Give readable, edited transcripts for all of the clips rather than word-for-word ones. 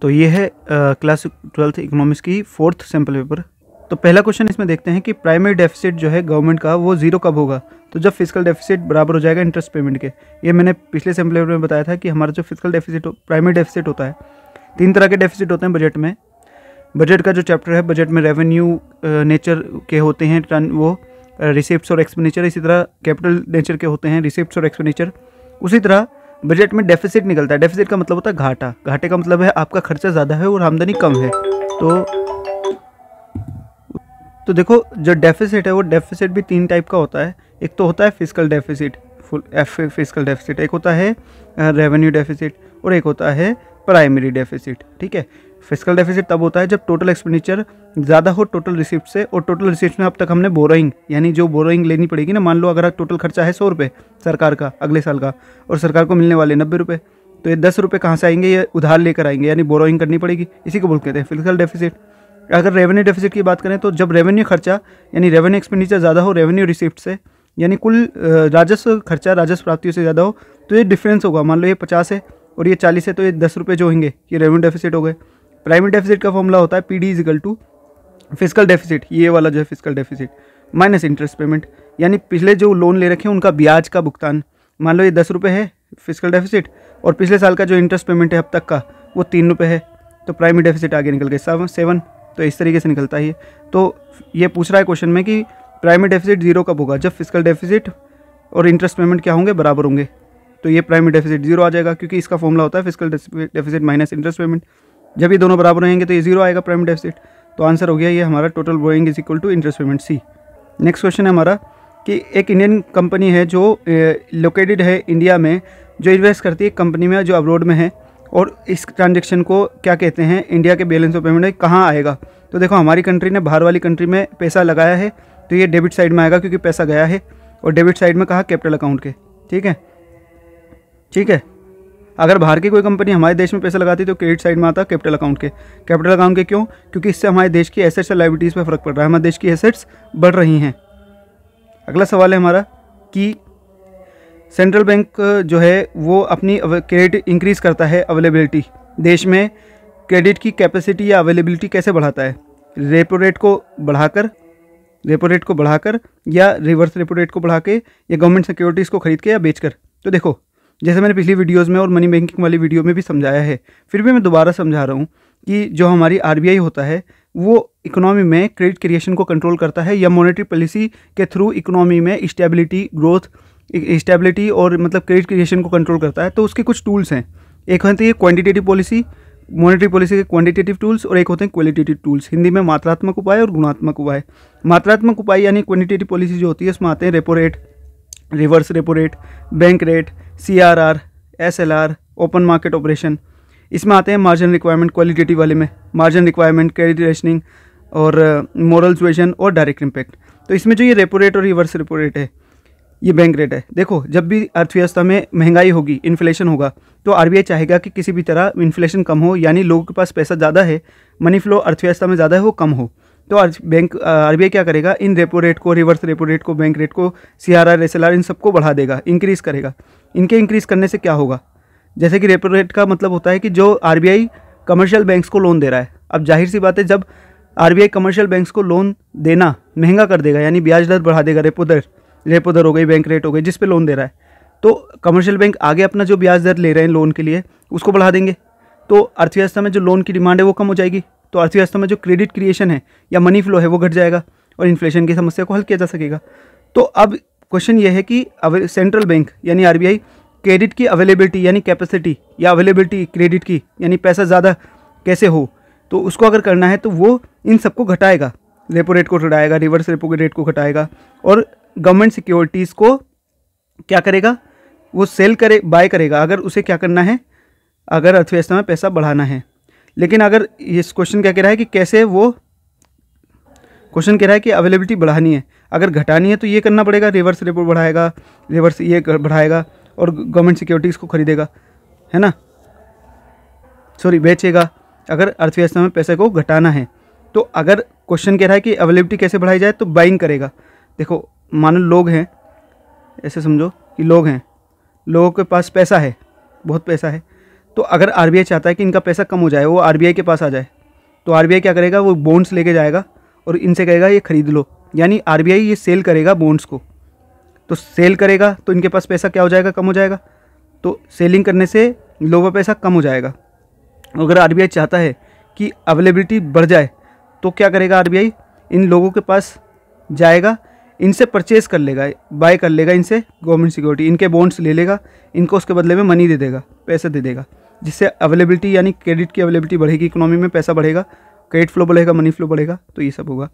तो ये है क्लास 12th इकोनॉमिक्स की 4th सैम्पल पेपर। तो पहला क्वेश्चन इसमें देखते हैं कि प्राइमरी डेफिसिट जो है गवर्नमेंट का वो जीरो कब होगा। तो जब फिजिकल डेफिसिट बराबर हो जाएगा इंटरेस्ट पेमेंट के। ये मैंने पिछले सैम्पल पेपर में बताया था कि हमारा जो फिजिकल डेफिसिट प्राइमरी डेफिसिट होता है, 3 तरह के डेफिसिट होते हैं बजट में। बजट का जो चैप्टर है, बजट में रेवेन्यू नेचर के होते हैं वो रिसिप्ट्स और एक्सपेंडिचर, इसी तरह कैपिटल नेचर के होते हैं रिसिप्ट्स और एक्सपेंडिचर। उसी तरह बजट में डेफिसिट निकलता है। डेफिसिट का मतलब होता है घाटा। घाटे का मतलब है आपका खर्चा ज़्यादा है और आमदनी कम है। तो देखो जो डेफिसिट है वो डेफिसिट भी 3 टाइप का होता है। एक तो होता है फिजिकल डेफिसिट, फिजिकल डेफिसिट, एक होता है रेवेन्यू डेफिसिट और एक होता है प्राइमरी डेफिसिट। ठीक है, फिजिकल डेफिसिट तब होता है जब टोटल एक्सपेंडिचर ज़्यादा हो टोटल रिसिप्ट से, और टोटल रिसिप्ट में अब तक हमने बोरोइंग यानी जो बोरोइंग लेनी पड़ेगी ना, मान लो अगर टोटल खर्चा है 100 रुपये सरकार का अगले साल का, और सरकार को मिलने वाले 90 रुपये, तो ये 10 रुपये कहाँ से आएंगे, ये उधार लेकर आएंगे, यानी बोरोइंग करनी पड़ेगी। इसी को बोलते हैं फिजिकल डेफिसिट। अगर रेवेन्यू डेफिसिट की बात करें तो जब रेवेन्यू खर्चा यानी रेवेन्यू एक्सपेंडिचर ज़्यादा हो रेवेन्यू रिसिप्ट से, यानी कुल राजस्व खर्चा राजस्व प्राप्तियों से ज़्यादा हो, तो ये डिफरेंस होगा। मान लो ये 50 है और ये 40 है, तो ये 10 रुपये जो होंगे ये रेवेन्यू डेफिसिट हो गए। प्राइमरी डेफिसिट का फॉर्मूला होता है PD = फिजिकल डेफिसिट, ये वाला जो है physical deficit minus interest payment, यानी पिछले जो लोन ले रखे हैं उनका ब्याज का भुगतान। मान लो ये 10 रुपये है फिजिकल डेफिसिट, और पिछले साल का जो इंटरेस्ट पेमेंट है अब तक का वो 3 रुपये है, तो प्राइमरी डेफिसिट आगे निकल गए 7। तो इस तरीके से निकलता है। तो ये पूछ रहा है क्वेश्चन में कि प्राइमरी डेफिसिट जीरो कब होगा, जब फिजिकल डेफिसिट और इंटरेस्ट पेमेंट क्या होंगे, बराबर होंगे। तो ये प्राइमरी डेफिसिट जीरो आ जाएगा, क्योंकि इसका फॉर्मूला होता है physical deficit minus interest payment. जब ये दोनों बराबर रहेंगे तो ये जीरो आएगा प्राइमरी डेफिसिट। तो आंसर हो गया ये हमारा total borrowing = interest payment, C। Next question है हमारा कि एक इंडियन कंपनी है जो लोकेटेड है इंडिया में, जो इन्वेस्ट करती है कंपनी में जो अब्रॉड में है, और इस ट्रांजेक्शन को क्या कहते हैं, इंडिया के बैलेंस ऑफ पेमेंट में कहाँ आएगा। तो देखो हमारी कंट्री ने बाहर वाली कंट्री में पैसा लगाया है, तो ये डेबिट साइड में आएगा क्योंकि पैसा गया है, और डेबिट साइड में कहा कैपिटल अकाउंट के। ठीक है। अगर बाहर की कोई कंपनी हमारे देश में पैसा लगाती तो क्रेडिट साइड में आता कैपिटल अकाउंट के। कैपिटल अकाउंट के क्यों, क्योंकि इससे हमारे देश की एसेट्स और लायबिलिटीज़ पर फर्क पड़ रहा है, हमारे देश की एसेट्स बढ़ रही हैं। अगला सवाल है हमारा कि सेंट्रल बैंक जो है वो अपनी क्रेडिट इंक्रीज़ करता है, अवेलेबिलिटी देश में क्रेडिट की कैपेसिटी या अवेलेबिलिटी कैसे बढ़ाता है, रेपो रेट को बढ़ाकर या रिवर्स रेपो रेट को बढ़ा के, या गवर्नमेंट सिक्योरिटीज़ को खरीद के या बेचकर। तो देखो जैसे मैंने पिछली वीडियोस में और मनी बैंकिंग वाली वीडियो में भी समझाया है, फिर भी मैं दोबारा समझा रहा हूँ कि जो हमारी RBI होता है वो इकोनॉमी में क्रेडिट क्रिएशन को कंट्रोल करता है, या मॉनेटरी पॉलिसी के थ्रू इकोनॉमी में स्टेबिलिटी और मतलब क्रेडिट क्रिएशन को कंट्रोल करता है। तो उसके कुछ टूल्स हैं, एक होती है क्वांटिटेटिव पॉलिसी, मॉनेटरी पॉलिसी के क्वांटिटेटिव टूल्स, और एक होते हैं क्वालिटेटिव टूल्स, हिंदी में मात्रात्मक उपाय और गुणात्मक उपाय। मात्रात्मक उपाय यानी क्वांटिटेटिव पॉलिसी जो होती है उसमें आते हैं repo rate, reverse repo rate, bank rate, CRR, SLR, open market operation. इसमें आते हैं मार्जिन रिक्वायरमेंट, क्वालिटेटिव वाले में मार्जिन रिक्वायरमेंट, क्रेडिट रेशनिंग और मोरल सुएशन और डायरेक्ट इम्पैक्ट। तो इसमें जो ये रेपो रेट और रिवर्स रेपो रेट है ये बैंक रेट है। देखो जब भी अर्थव्यवस्था में महंगाई होगी, इन्फ्लेशन होगा, तो RBI चाहेगा कि किसी भी तरह इन्फ्लेशन कम हो, यानी लोगों के पास पैसा ज़्यादा है, मनी फ्लो अर्थव्यवस्था में ज़्यादा है, वो कम हो। तो RBI क्या करेगा, इन रेपो रेट को, रिवर्स रेपो रेट को, बैंक रेट को, CRR, SLR इन सबको बढ़ा देगा, इंक्रीज़ करेगा। इनके इंक्रीज़ करने से क्या होगा, जैसे कि रेपो रेट का मतलब होता है कि जो RBI कमर्शियल बैंक्स को लोन दे रहा है। अब जाहिर सी बात है जब RBI कमर्शियल बैंक्स को लोन देना महंगा कर देगा, यानी ब्याज दर बढ़ा देगा, रेपो दर हो गई, बैंक रेट हो गई, जिस पे लोन दे रहा है, तो कमर्शियल बैंक आगे अपना जो ब्याज दर ले रहे हैं लोन के लिए उसको बढ़ा देंगे। तो अर्थव्यवस्था में जो लोन की डिमांड है वो कम हो जाएगी, तो अर्थव्यवस्था में जो क्रेडिट क्रिएशन है या मनी फ्लो है वो घट जाएगा, और इन्फ्लेशन की समस्या को हल किया जा सकेगा। तो अब क्वेश्चन ये है कि सेंट्रल बैंक यानी RBI क्रेडिट की अवेलेबिलिटी यानी कैपेसिटी, या अवेलेबिलिटी क्रेडिट की यानी पैसा ज़्यादा कैसे हो, तो उसको अगर करना है तो वो इन सबको घटाएगा, रेपो रेट को घटाएगा, रिवर्स रेपो रेट को घटाएगा, और गवर्नमेंट सिक्योरिटीज़ को क्या करेगा, वो बाय करेगा अगर उसे क्या करना है, अगर अर्थव्यवस्था में पैसा बढ़ाना है। लेकिन अगर इस क्वेश्चन क्या कह रहा है कि कैसे, वो क्वेश्चन कह रहा है कि अवेलेबिलिटी बढ़ानी है, अगर घटानी है तो ये करना पड़ेगा, रिवर्स रेपो बढ़ाएगा, रिवर्स ये बढ़ाएगा और गवर्नमेंट सिक्योरिटीज़ को खरीदेगा, है ना, बेचेगा अगर अर्थव्यवस्था में पैसे को घटाना है। तो अगर क्वेश्चन कह रहा है कि अवेलेबिलिटी कैसे बढ़ाई जाए, तो बाइंग करेगा। देखो मानो लोग हैं, ऐसे समझो कि लोग हैं, लोगों के पास पैसा है, बहुत पैसा है, तो अगर आरबीआई चाहता है कि इनका पैसा कम हो जाए, वो आरबीआई के पास आ जाए, तो आरबीआई क्या करेगा, वो बॉन्ड्स लेके जाएगा और इनसे कहेगा ये खरीद लो, यानी आरबीआई ये सेल करेगा बॉन्ड्स को। तो सेल करेगा तो इनके पास पैसा क्या हो जाएगा, कम हो जाएगा। तो सेलिंग करने से लोगों का पैसा कम हो जाएगा। अगर आरबीआई चाहता है कि अवेलेबिलिटी बढ़ जाए तो क्या करेगा, आरबीआई इन लोगों के पास जाएगा, इनसे परचेज़ कर लेगा, बाय कर लेगा इनसे गवर्नमेंट सिक्योरिटी, इनके बॉन्ड्स ले लेगा, इनको उसके बदले में मनी दे देगा, पैसा दे देगा, जिससे अवेलेबिलिटी यानी क्रेडिट की अवेलेबिलिटी बढ़ेगी, इकोनॉमी में पैसा बढ़ेगा, क्रेडिट फ्लो बढ़ेगा, मनी फ्लो बढ़ेगा, तो ये सब होगा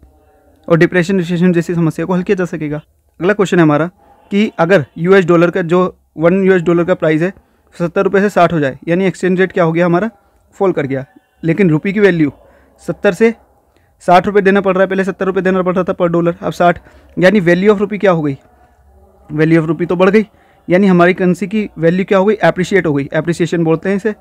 और डिप्रेशन रिसेशन जैसी समस्या को हल किया जा सकेगा। अगला क्वेश्चन है हमारा कि अगर यूएस डॉलर का जो $1 का प्राइस है 70 रुपये से 60 हो जाए, यानी एक्सचेंज रेट क्या हो गया हमारा, फॉल कर गया, लेकिन रुपये की वैल्यू 70 से 60 रुपये देना पड़ रहा है, पहले 70 रुपये देना पड़ रहा था पर डॉलर, अब 60, यानी वैल्यू ऑफ रुपये क्या हो गई, वैल्यू ऑफ रुपये तो बढ़ गई, यानी हमारी करेंसी की वैल्यू क्या हो गई, एप्रिशिएट हो गई, एप्रिसिएशन बोलते हैं इसे,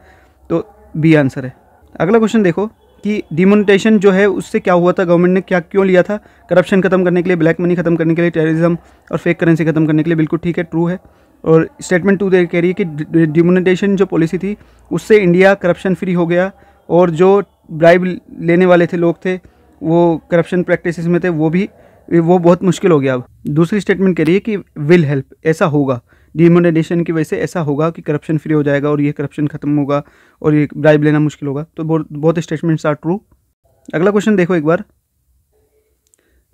तो बी आंसर है। अगला क्वेश्चन देखो कि डिमोनेटाइजेशन जो है उससे क्या हुआ था, गवर्नमेंट ने क्या क्यों लिया था, करप्शन खत्म करने के लिए, ब्लैक मनी खत्म करने के लिए, टेररिज्म और फेक करेंसी खत्म करने के लिए, बिल्कुल ठीक है, ट्रू है। और स्टेटमेंट 2 कह रही है कि डिमोनेटाइजेशन जो पॉलिसी थी उससे इंडिया करप्शन फ्री हो गया और जो ब्राइब लेने वाले थे लोग थे वो करप्शन प्रैक्टिसेस में थे वो बहुत मुश्किल हो गया। अब दूसरी स्टेटमेंट कह रही है कि विल हेल्प, ऐसा होगा, डिमोनेटाइजेशन की वजह से ऐसा होगा कि करप्शन फ्री हो जाएगा और ये करप्शन खत्म होगा और ये ब्राइब लेना मुश्किल होगा। तो बहुत स्टेटमेंट्स आर ट्रू। अगला क्वेश्चन देखो एक बार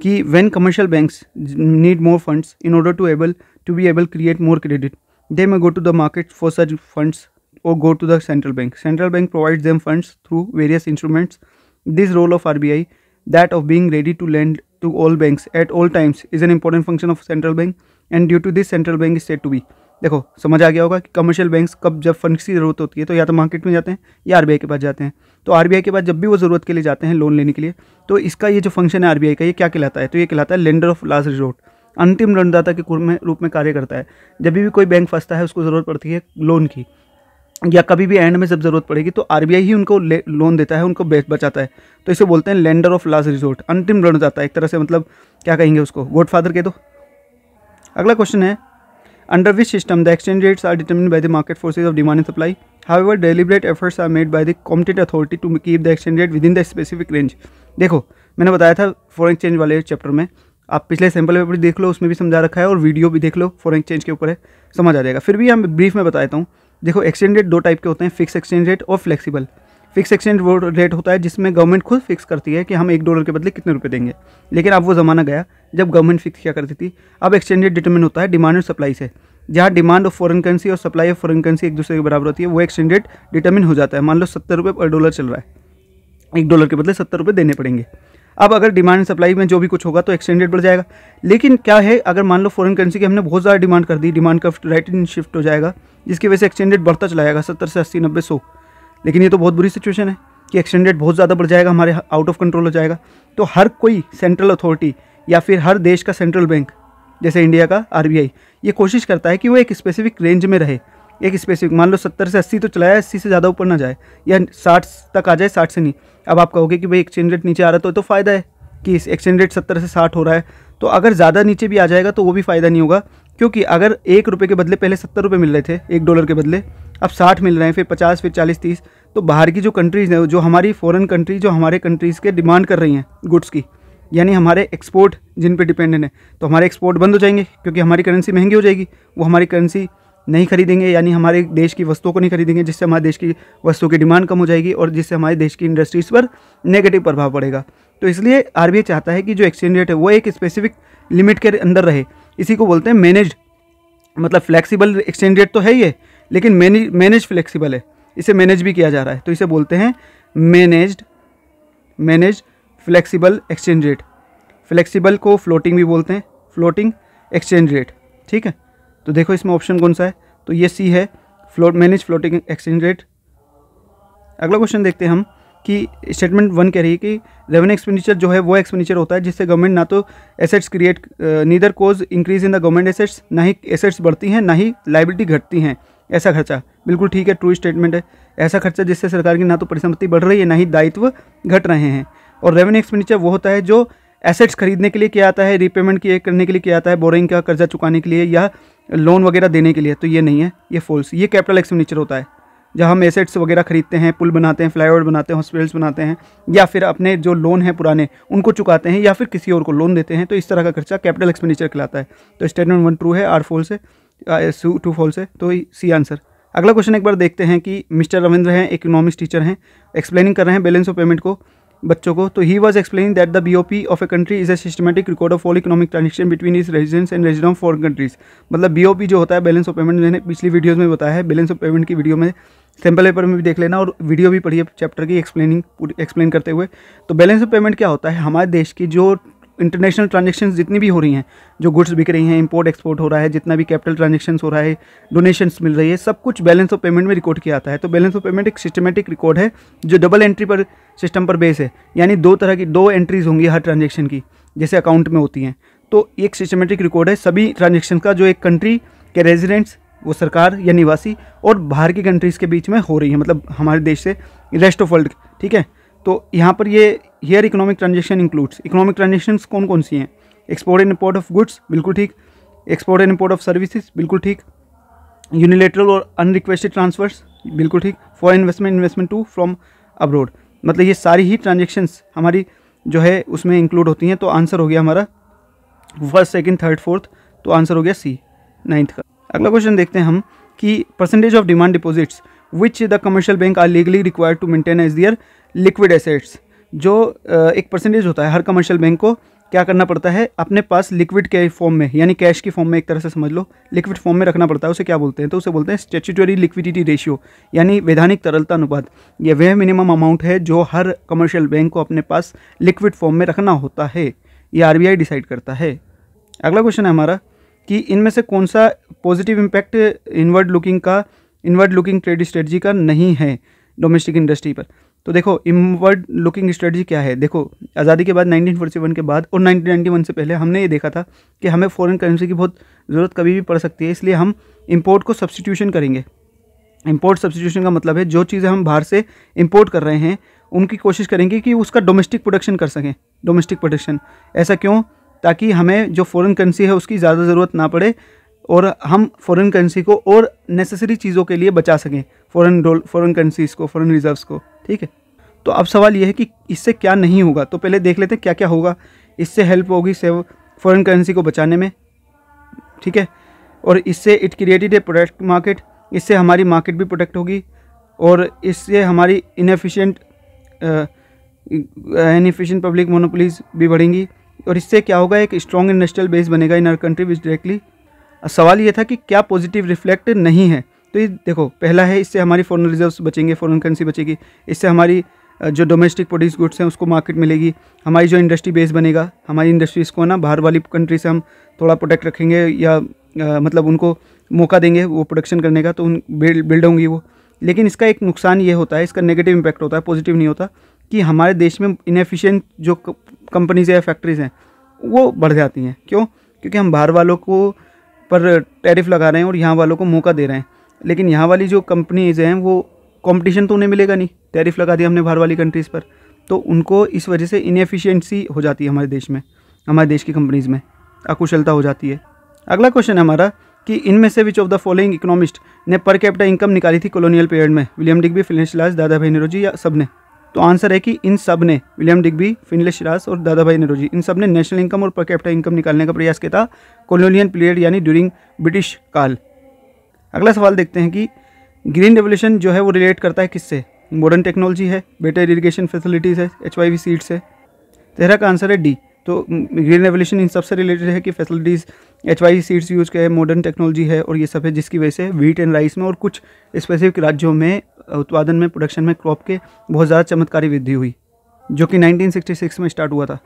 कि when commercial banks need more funds in order to be able create more credit they may go to the market for such funds or go to the central bank. Central bank provides them funds through various instruments. This role of RBI, that of being ready to lend to all banks at all times, is an important function of central bank and due to this central bank is said to be. देखो समझ आ गया होगा कि commercial banks कब जब funds की ज़रूरत होती है तो या तो मार्केट में जाते हैं या आरबीआई के पास जाते हैं। तो आरबीआई के पास जब भी वो ज़रूरत के लिए जाते हैं लोन लेने के लिए, तो इसका ये जो फंक्शन है आरबीआई का, ये क्या कहलाता है, तो ये कहलाता है लेंडर ऑफ लास्ट रिजोर्ट, अंतिम ऋणदाता के रूप में कार्य करता है। जब भी कोई बैंक फंसता है उसको ज़रूरत पड़ती है लोन की, या कभी भी एंड में जब ज़रूरत पड़ेगी तो आरबीआई ही उनको लोन देता है, उनको बचाता है। तो इसे बोलते हैं लेंडर ऑफ लास्ट रिजोर्ट, अंतिम ऋणदाता एक तरह से, मतलब क्या कहेंगे उसको, गॉडफादर कह दो। अगला क्वेश्चन है under which system the exchange rates are determined by the market forces of demand and supply, however deliberate efforts are made by the competent authority to keep the exchange rate with in the specific range. देखो मैंने बताया था foreign exchange वाले chapter में, आप पिछले sample paper देख लो, उसमें भी समझा रखा है और वीडियो भी देख लो, फॉरेन एक्सचेंज के ऊपर है, समझ आ जाएगा। फिर भी हम ब्रीफ में बता देता हूँ। देखो एक्सचेंज रेट दो टाइप के होते हैं, फिक्स एक्सचेंज रेट और फ्लेक्सिबल। फिक्स एक्सचेंज रेट होता है जिसमें गवर्नमेंट खुद फिक्स करती है कि हम $1 के बदले कितने रुपए देंगे, लेकिन अब वो ज़माना गया जब गवर्नमेंट फिक्स किया करती थी। अब एक्सचेंज रेट डिटरमिन होता है डिमांड और सप्लाई से, जहाँ डिमांड ऑफ फॉरेन करेंसी और सप्लाई ऑफ फॉरेन करेंसी एक दूसरे के बराबर होती है, वो एक्सचेंज रेट डिटरमिन हो जाता है। मान लो 70 रुपये पर डॉलर चल रहा है, $1 के बदले 70 रुपये देने पड़ेंगे। अब अगर डिमांड सप्लाई में जो भी कुछ होगा तो एक्सचेंज रेट बढ़ जाएगा। लेकिन क्या है, अगर मान लो फॉरेन करेंसी की हमने बहुत ज़्यादा डिमांड कर दी, डिमांड का राइट इन शिफ्ट हो जाएगा, जिसकी वजह से एक्सचेंज रेट बढ़ता चला जाएगा 70 से 80, 90, 100। लेकिन ये तो बहुत बुरी सिचुएशन है कि एक्सचेंज रेट बहुत ज़्यादा बढ़ जाएगा, हमारे आउट ऑफ कंट्रोल हो जाएगा। तो हर कोई सेंट्रल अथॉरिटी या फिर हर देश का सेंट्रल बैंक, जैसे इंडिया का आरबीआई, ये कोशिश करता है कि वो एक स्पेसिफिक रेंज में रहे, एक स्पेसिफिक, मान लो 70 से 80 तो चलाया, 80 से ज़्यादा ऊपर ना जाए, या 60 तक आ जाए, 60 से नहीं। अब आप कहोगे कि भाई एक्सचेंज रेट नीचे आ रहा तो फ़ायदा है कि इस एक्सचेंज रेट 70 से 60 हो रहा है, तो अगर ज़्यादा नीचे भी आ जाएगा तो वो भी फ़ायदा नहीं होगा, क्योंकि अगर $1 के बदले पहले 70 रुपये मिल रहे थे $1 के बदले, अब 60 मिल रहे हैं, फिर 50, फिर 40, 30, तो बाहर की जो कंट्रीज़ हैं, जो हमारी फॉरेन कंट्री, जो हमारे कंट्रीज़ के डिमांड कर रही हैं गुड्स की, यानी हमारे एक्सपोर्ट जिन पे डिपेंडेंट है, तो हमारे एक्सपोर्ट बंद हो जाएंगे क्योंकि हमारी करेंसी महंगी हो जाएगी, वो हमारी करेंसी नहीं खरीदेंगे, यानी हमारे देश की वस्तुओं को नहीं खरीदेंगे, जिससे हमारे देश की वस्तुओं की डिमांड कम हो जाएगी और जिससे हमारे देश की इंडस्ट्रीज़ पर नेगेटिव प्रभाव पड़ेगा। तो इसलिए आरबीआई चाहता है कि जो एक्सचेंज रेट है वो एक स्पेसिफिक लिमिट के अंदर रहे। इसी को बोलते हैं मैनेज्ड, मतलब फ्लेक्सिबल एक्सचेंज रेट तो है ये, लेकिन मैनेज फ्लेक्सिबल है, इसे मैनेज भी किया जा रहा है, तो इसे बोलते हैं manage flexible exchange rate. Flexible को फ्लोटिंग भी बोलते हैं, फ्लोटिंग एक्सचेंज रेट, ठीक है। तो देखो इसमें ऑप्शन कौन सा है, तो ये सी है, मैनेज फ्लोटिंग एक्सचेंज रेट। अगला क्वेश्चन देखते हैं हम कि स्टेटमेंट 1 कह रही है कि रेवेन्यू एक्सपेंडिचर जो है वो एक्सपेंडिचर होता है जिससे गवर्नमेंट ना तो assets create, neither cause increase in the government assets, ना ही एसेट्स बढ़ती हैं ना ही लाइबिलिटी घटती हैं, ऐसा खर्चा। बिल्कुल ठीक है, ट्रू स्टेटमेंट है। ऐसा खर्चा जिससे सरकार की ना तो परिसंपत्ति बढ़ रही है ना ही दायित्व घट रहे हैं। और रेवेन्यू एक्सपेंडिचर वो होता है जो एसेट्स खरीदने के लिए किया जाता है, रीपेमेंट करने के लिए किया जाता है, बोरिंग का कर्जा चुकाने के लिए या लोन वगैरह देने के लिए, तो ये नहीं है, ये फॉल्स। ये कैपिटल एक्सपेंडिचर होता है जब हम एसेट्स वगैरह खरीदते हैं, पुल बनाते हैं, फ्लाईओवर बनाते हैं, हॉस्पिटल्स बनाते हैं, या फिर अपने जो लोन है पुराने उनको चुकाते हैं, या फिर किसी और को लोन देते हैं, तो इस तरह का खर्चा कैपिटल एक्सपेंडिचर कहलाता है। तो स्टेटमेंट 1 ट्रू है, R फॉल्स है, 2 फॉल्स है, तो सी आंसर। अगला क्वेश्चन एक बार देखते हैं कि मिस्टर रविंद्र हैं, इकोनॉमिक्स टीचर हैं, एक्सप्लेनिंग कर रहे हैं बैलेंस ऑफ पेमेंट को बच्चों को। तो he was explaining that the BOP of a country is a systematic record of all economic transaction between its residents and resident of foreign countries. मतलब BOP जो होता है, बैलेंस ऑफ पेमेंट, मैंने पिछली वीडियोज़ में बताया है, बैलेंस ऑफ पेमेंट की वीडियो में सैम्पल पेपर में भी देख लेना, और वीडियो भी पढ़िए चैप्टर की एक्सप्लेन करते हुए। तो बैलेंस ऑफ पेमेंट क्या होता है, हमारे देश की जो इंटरनेशनल ट्रांजेक्शन्स जितनी भी हो रही हैं, जो गुड्स बिक रही हैं, इंपोर्ट एक्सपोर्ट हो रहा है, जितना भी कैपिटल ट्रांजेक्शंस हो रहा है, डोनेशंस मिल रही है, सब कुछ बैलेंस ऑफ पेमेंट में रिकॉर्ड किया जाता है। तो बैलेंस ऑफ पेमेंट एक सिस्टमेटिक रिकॉर्ड है जो डबल एंट्री पर सिस्टम पर बेस है, यानी 2 तरह की 2 एंट्रीज होंगी हर ट्रांजेक्शन की, जैसे अकाउंट में होती हैं। तो एक सिस्टमेटिक रिकॉर्ड है सभी ट्रांजेक्शन का, जो एक कंट्री के रेजिडेंट्स, वो सरकार या निवासी, और बाहर की कंट्रीज़ के बीच में हो रही है, मतलब हमारे देश से रेस्ट ऑफ वर्ल्ड। ठीक है, तो यहाँ पर ये here economic transaction includes, economic transactions कौन कौन सी हैं, export and import of goods, बिल्कुल ठीक, export and import of services, बिल्कुल ठीक, यूनिलेटरल और अनरिक्वेस्टेड ट्रांसफर्स, बिल्कुल ठीक, foreign investment to from abroad, मतलब ये सारी ही ट्रांजेक्शन्स हमारी जो है उसमें इंक्लूड होती हैं। तो आंसर हो गया हमारा 1st, 2nd, 3rd, 4th, तो आंसर हो गया सी, 9th का। अगला क्वेश्चन देखते हैं हम कि percentage of demand deposits which the commercial bank are legally required to maintain as their liquid assets. जो एक परसेंटेज होता है, हर कमर्शियल बैंक को क्या करना पड़ता है, अपने पास लिक्विड के फॉर्म में, यानी कैश की फॉर्म में, एक तरह से समझ लो लिक्विड फॉर्म में रखना पड़ता है। उसे क्या बोलते हैं, तो उसे बोलते हैं स्टैट्यूटरी लिक्विडिटी रेशियो, यानी वैधानिक तरलता अनुपात। यह वह मिनिमम अमाउंट है जो हर कमर्शियल बैंक को अपने पास लिक्विड फॉर्म में रखना होता है, ये RBI डिसाइड करता है। अगला क्वेश्चन है हमारा कि इनमें से कौन सा positive impact inward looking trade strategy का नहीं है डोमेस्टिक इंडस्ट्री पर। तो देखो इनवर्ड लुकिंग स्ट्रेटजी क्या है, देखो आज़ादी के बाद 1947 के बाद और 1991 से पहले हमने ये देखा था कि हमें फॉरेन करेंसी की बहुत ज़रूरत कभी भी पड़ सकती है, इसलिए हम इंपोर्ट को सब्स्टिट्यूशन करेंगे। इंपोर्ट सब्स्टिट्यूशन का मतलब है जो चीज़ें हम बाहर से इंपोर्ट कर रहे हैं उनकी कोशिश करेंगे कि उसका डोमेस्टिक प्रोडक्शन कर सकें, डोमेस्टिक प्रोडक्शन। ऐसा क्यों, ताकि हमें जो फॉरेन करेंसी है उसकी ज़्यादा ज़रूरत ना पड़े और हम फॉरेन करेंसी को और नेसेसरी चीज़ों के लिए बचा सकें, फॉरेन करेंसीज को, फॉरेन रिजर्व्स को। ठीक है, तो अब सवाल ये है कि इससे क्या नहीं होगा, तो पहले देख लेते हैं क्या क्या होगा। इससे हेल्प होगी फॉरेन करेंसी को बचाने में, ठीक है, और इससे it created a protect market, इससे हमारी मार्केट भी प्रोटेक्ट होगी, और इससे हमारी इनएफिशिएंट पब्लिक मोनोपोलीज भी बढ़ेंगी, और इससे क्या होगा, एक स्ट्रॉन्ग इंडस्ट्रियल बेस बनेगा in our country which directly. सवाल ये था कि क्या पॉजिटिव रिफ्लेक्ट नहीं है, तो ये देखो पहला है इससे हमारी फॉरेन रिजर्व्स बचेंगे, फॉरेन करेंसी बचेगी, इससे हमारी जो डोमेस्टिक प्रोड्यूस गुड्स हैं उसको मार्केट मिलेगी, हमारी जो इंडस्ट्री बेस बनेगा, हमारी इंडस्ट्रीज़ को ना बाहर वाली कंट्री से हम थोड़ा प्रोटेक्ट रखेंगे, या मतलब उनको मौका देंगे वो प्रोडक्शन करने का, तो उन बिल्ड होंगी वो। लेकिन इसका एक नुकसान ये होता है, इसका नेगेटिव इम्पैक्ट होता है, पॉजिटिव नहीं होता, कि हमारे देश में इनएफिशिएंट जो कंपनीज़ या फैक्ट्रीज़ हैं वो बढ़ जाती हैं। क्यों, क्योंकि हम बाहर वालों को पर टैरिफ लगा रहे हैं और यहाँ वालों को मौका दे रहे हैं, लेकिन यहाँ वाली जो कंपनीज़ हैं वो कंपटीशन तो उन्हें मिलेगा नहीं, टैरिफ लगा दिया हमने बाहर वाली कंट्रीज़ पर, तो उनको इस वजह से इनएफिशिएंसी हो जाती है हमारे देश में, हमारे देश की कंपनीज़ में अकुशलता हो जाती है। अगला क्वेश्चन है हमारा कि इनमें से which of the following economist ने पर कैपिटा इनकम निकाली थी कॉलोनियल पीरियड में, विलियम डिग्बी, फिनिश राज, दादा भाई नेरोजी, या सब ने। तो आंसर है कि इन सब ने, विलियम डिग्बी, फिनिश राज और दादा भाई नेरोजी, इन सब ने नेशनल इनकम और पर कैपिटा इनकम निकालने का प्रयास किया था कॉलोनियल पीरियड यानी ड्यूरिंग ब्रिटिश काल। अगला सवाल देखते हैं कि ग्रीन रेवोल्यूशन जो है वो रिलेट करता है किससे, मॉडर्न टेक्नोलॉजी है, बेटर इरिगेशन फैसिलिटीज़ है, HYV सीड्स है। तेरह का आंसर है डी। तो ग्रीन रेवोल्यूशन इन सबसे रिलेटेड है कि फैसिलिटीज़, HYV सीड्स यूज़ किया है, मॉडर्न टेक्नोलॉजी है और ये सब है, जिसकी वजह से व्हीट एंड राइस में और कुछ स्पेसिफिक राज्यों में उत्पादन में, प्रोडक्शन में क्रॉप के बहुत ज़्यादा चमत्कारी वृद्धि हुई, जो कि 1966 में स्टार्ट हुआ था।